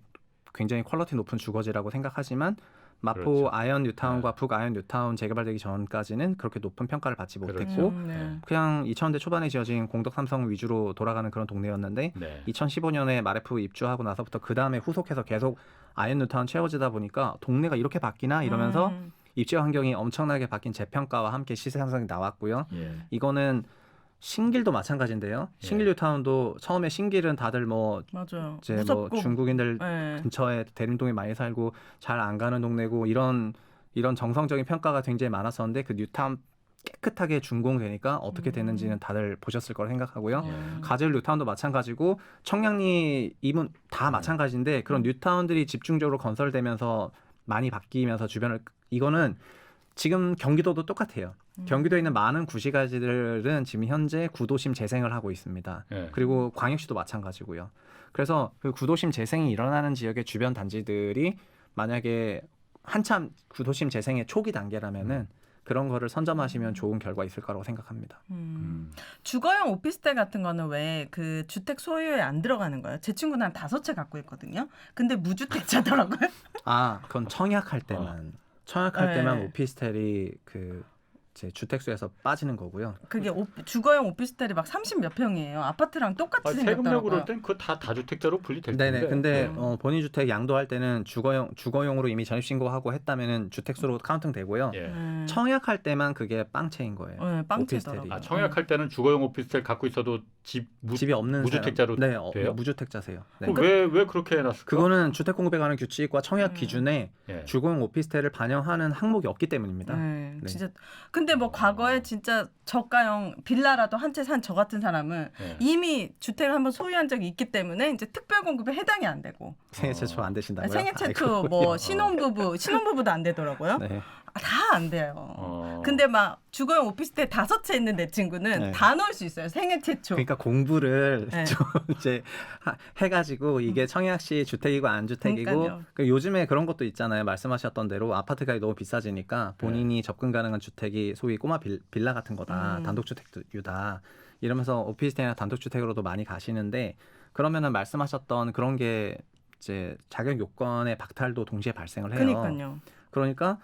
퀄리티 높은 주거지라고 생각하지만 마포 그렇죠. 아현 뉴타운과 북 아현 뉴타운 재개발되기 전까지는 그렇게 높은 평가를 받지 그렇죠. 못했고 네. 그냥 2000년대 초반에 지어진 공덕 삼성 위주로 돌아가는 그런 동네였는데 네. 2015년에 마레프 입주하고 나서부터 그 다음에 후속해서 계속 아현 뉴타운 채워지다 보니까 동네가 이렇게 바뀌나 이러면서 입지 환경이 엄청나게 바뀐 재평가와 함께 시세 상승이 나왔고요. 예. 이거는 신길도 마찬가지인데요. 신길 뉴타운도 처음에 신길은 다들 맞아요. 이제 무섭고. 중국인들 네. 근처에 대림동에 많이 살고 잘 안 가는 동네고 이런 정성적인 평가가 굉장히 많았었는데 그 뉴타운 깨끗하게 준공되니까 어떻게 됐는지는 다들 보셨을 거라 생각하고요. 예. 가젤 뉴타운도 마찬가지고 청량리 이문 다 마찬가지인데 그런 뉴타운들이 집중적으로 건설되면서 많이 바뀌면서 주변을 이거는 지금 경기도도 똑같아요. 경기도에 있는 많은 구시가지들은 지금 현재 구도심 재생을 하고 있습니다. 예. 그리고 광역시도 마찬가지고요. 그래서 그 구도심 재생이 일어나는 지역의 주변 단지들이 만약에 한참 구도심 재생의 초기 단계라면은 그런 거를 선점하시면 좋은 결과 있을 거라고 생각합니다. 주거용 오피스텔 같은 거는 왜 그 주택 소유에 안 들어가는 거예요? 제 친구는 한 5채 갖고 있거든요. 근데 무주택자더라고요. 아, 그건 청약할 때만. 청약할 네. 때만 오피스텔이 그 이제 주택수에서 빠지는 거고요. 그게 주거용 오피스텔이 막 30 몇 평이에요. 아파트랑 똑같이 세금 내고 생겼더라고요. 그럴 땐 그거 다 다주택자로 분리될 텐데. 네네. 근데 네. 본인 주택 양도할 때는 주거용으로 이미 전입신고하고 했다면은 주택수로 카운팅 되고요. 예. 청약할 때만 그게 빵체인 거예요. 네, 빵채더라고요. 오피스텔이. 아, 청약할 때는 주거용 오피스텔 갖고 있어도 집이 없는 무주택자로 사람. 네, 돼요? 무주택자세요. 네. 그럼 왜 그렇게 해놨을까? 그거는 주택 공급에 관한 규칙과 청약 기준에 예. 주거용 오피스텔을 반영하는 항목이 없기 때문입니다. 네, 네. 진짜. 근데 뭐 과거에 진짜 저가형 빌라라도 한 채 산 저 같은 사람은 예. 이미 주택을 한번 소유한 적이 있기 때문에 이제 특별 공급에 해당이 안 되고 생애 최초 안 되신다고요? 생애 최초 아이고. 뭐 신혼부부도 안 되더라고요. 네. 다 안 돼요. 근데 막 주거용 오피스텔 5채 있는 내 친구는 네. 다 넣을 수 있어요. 생애 최초. 그러니까 공부를 네. 좀 이제 해가지고 이게 청약시 주택이고 안 주택이고 그러니까요. 그 요즘에 그런 것도 있잖아요. 말씀하셨던 대로 아파트 가격이 너무 비싸지니까 본인이 접근 가능한 주택이 소위 꼬마 빌라 같은 거다. 단독주택유다. 이러면서 오피스텔이나 단독주택으로도 많이 가시는데 그러면은 말씀하셨던 그런 게 이제 자격 요건의 박탈도 동시에 발생을 해요. 그러니까요. 그러니까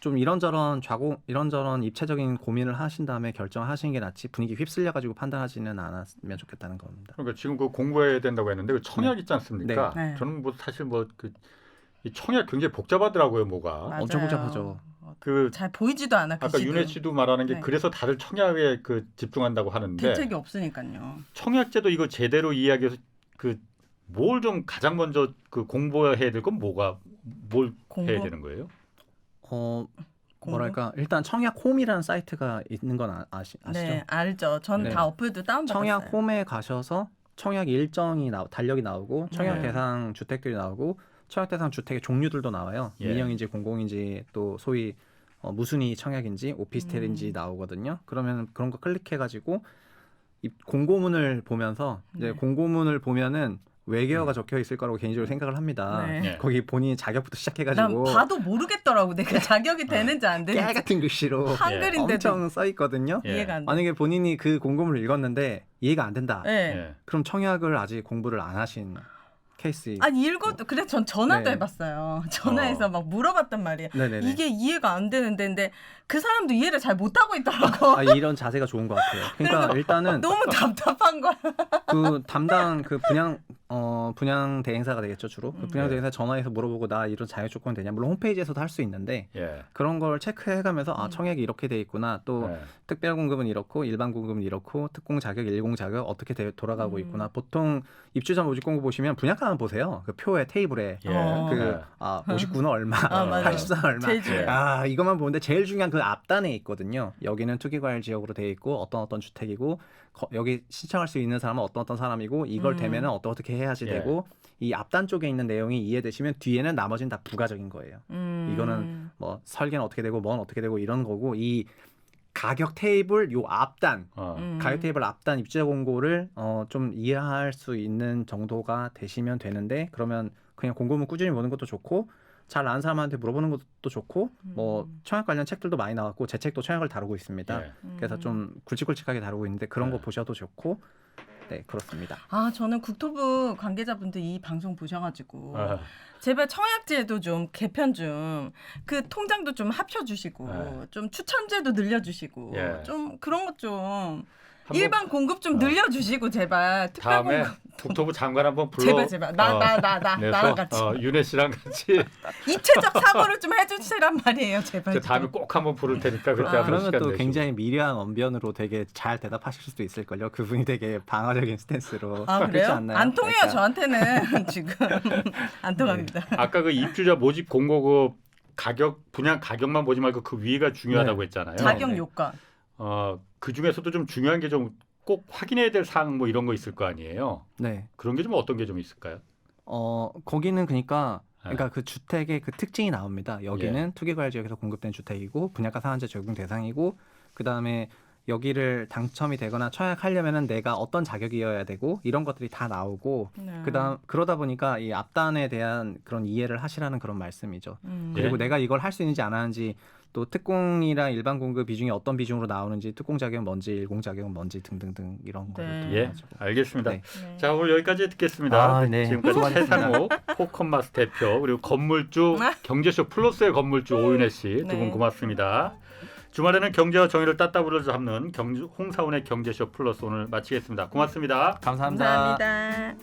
좀 이런저런 입체적인 고민을 하신 다음에 결정하시는 게 낫지 분위기 휩쓸려 가지고 판단하지는 않았으면 좋겠다는 겁니다. 그러니까 지금 그 공부해야 된다고 했는데 그 청약 네. 있지 않습니까? 네. 네. 저는 뭐 사실 이 청약 굉장히 복잡하더라고요, 뭐가. 맞아요. 엄청 복잡하죠. 그 잘 보이지도 않아. 아까 글씨도. 윤혜 씨도 말하는 게 네. 그래서 다들 청약에 그 집중한다고 하는데 대책이 없으니까요. 청약제도 이거 제대로 이야기해서 그 뭘 좀 가장 먼저 그 공부해야 될 건 뭘 공부? 해야 되는 거예요? 뭐랄까 일단 청약 홈이라는 사이트가 있는 건 아시죠? 네, 알죠. 전 네. 다 어플도 다운받았어요. 청약 홈에 가셔서 청약 일정이 달력이 나오고 청약 네. 대상 주택들이 나오고 청약 대상 주택의 종류들도 나와요. 예. 민영인지 공공인지 또 소위 무순위 청약인지 오피스텔인지 나오거든요. 그러면 그런 거 클릭해가지고 이 공고문을 보면서 이제 네. 공고문을 보면은 외계어가 적혀 있을 거라고 개인적으로 생각을 합니다. 네. 네. 거기 본인 자격부터 난 시작해가지고 봐도 모르겠더라고. 내가 자격이 되는지 안 깨 되는지. 같은 글씨로 한글인데도 엄청 써 있거든요. 예. 이해가 안 돼. 만약에 본인이 그 공고문을 읽었는데 이해가 안 된다. 네. 예. 그럼 청약을 아직 공부를 안 하신 케이스. 아니 읽어도 그래 전 전화도 네. 해봤어요. 전화해서 막 물어봤단 말이에요. 네네네. 이게 이해가 안 되는데 근데 그 사람도 이해를 잘 못하고 있더라고. 이런 자세가 좋은 것 같아요. 그러니까 일단은 너무 답답한 거야. 그 담당 그 분양 대행사가 되겠죠 주로. 그 분양 대행사 전화해서 물어보고 나 이런 자격 조건 되냐. 물론 홈페이지에서도 할 수 있는데 예. 그런 걸 체크해가면서 청약이 이렇게 돼 있구나. 또 예. 특별 공급은 이렇고 일반 공급은 이렇고 특공 자격, 일공 자격 어떻게 돌아가고 있구나. 보통 입주자 모집 공고 보시면 분양가만 보세요. 그 표에 테이블에 예. 어. 59는 얼마, 맞아요. 84는 얼마. 제일 중요해. 이것만 보는데 제일 중요한 그 앞단에 있거든요. 여기는 투기과열 지역으로 돼 있고 어떤 주택이고 여기 신청할 수 있는 사람은 어떤 사람이고 이걸 되면은 어떻게 해야지 예. 되고 이 앞단 쪽에 있는 내용이 이해되시면 뒤에는 나머지는 다 부가적인 거예요. 이거는 뭐 설계는 어떻게 되고 뭔 어떻게 되고 이런 거고 이 가격 테이블 요 앞단 가격 테이블 앞단 입주자 공고를 좀 이해할 수 있는 정도가 되시면 되는데 그러면 그냥 공고문 꾸준히 보는 것도 좋고 잘 아는 사람한테 물어보는 것도 좋고 뭐 청약 관련 책들도 많이 나왔고 제 책도 청약을 다루고 있습니다. 예. 그래서 좀 굵직굵직하게 다루고 있는데 그런 거 네. 보셔도 좋고 네 그렇습니다. 저는 국토부 관계자분들 이 방송 보셔가지고 아. 제발 청약제도 좀 개편 좀 그 통장도 좀 합쳐주시고 네. 좀 추천제도 늘려주시고 예. 좀 그런 것 좀 한번 일반 공급 좀 늘려주시고 제발 특별 다음에 공급 국토부 장관 한번 불러 제발 나랑 같이 윤혜 씨랑 같이 입체적 사고를 좀 해주시란 말이에요 제발. 다음에 꼭 한번 부를 테니까 그때 한번 그러면 시간 또 내시고. 굉장히 미려한 언변으로 되게 잘 대답하실 수도 있을걸요. 그분이 되게 방어적인 스탠스로 그래요? 그렇지 않나요? 안 통해요 그러니까 저한테는 지금 안 통합니다. 아까 그 입주자 모집 공고 그 분양 가격만 보지 말고 그 위가 중요하다고 했잖아요. 자격 네. 요건. 그 중에서도 좀 중요한 게 좀 꼭 확인해야 될 사항 뭐 이런 거 있을 거 아니에요. 네. 그런 게 좀 어떤 게 좀 있을까요? 거기는 그러니까 네. 그 주택의 그 특징이 나옵니다. 여기는 투기과열 지역에서 공급된 주택이고 분양가 상한제 적용 대상이고 그다음에 여기를 당첨이 되거나 청약하려면은 내가 어떤 자격이어야 되고 이런 것들이 다 나오고 네. 그러다 보니까 이 앞단에 대한 그런 이해를 하시라는 그런 말씀이죠. 그리고 예. 내가 이걸 할 수 있는지 안 하는지 또 특공이랑 일반 공급 비중이 어떤 비중으로 나오는지 특공 자격은 뭔지 일공 자격은 뭔지 등등등 이런 네. 거를 예, 가지고. 알겠습니다. 네. 네. 자, 오늘 여기까지 듣겠습니다. 아, 네. 지금까지 수고하셨습니다. 최상욱 포커마스 대표 그리고 건물주 경제쇼 플러스의 건물주 오윤혜 씨 두 분 네. 고맙습니다. 주말에는 경제와 정의를 따따블로 잡는 홍사훈의 경제쇼 플러스 오늘 마치겠습니다. 고맙습니다. 감사합니다. 감사합니다.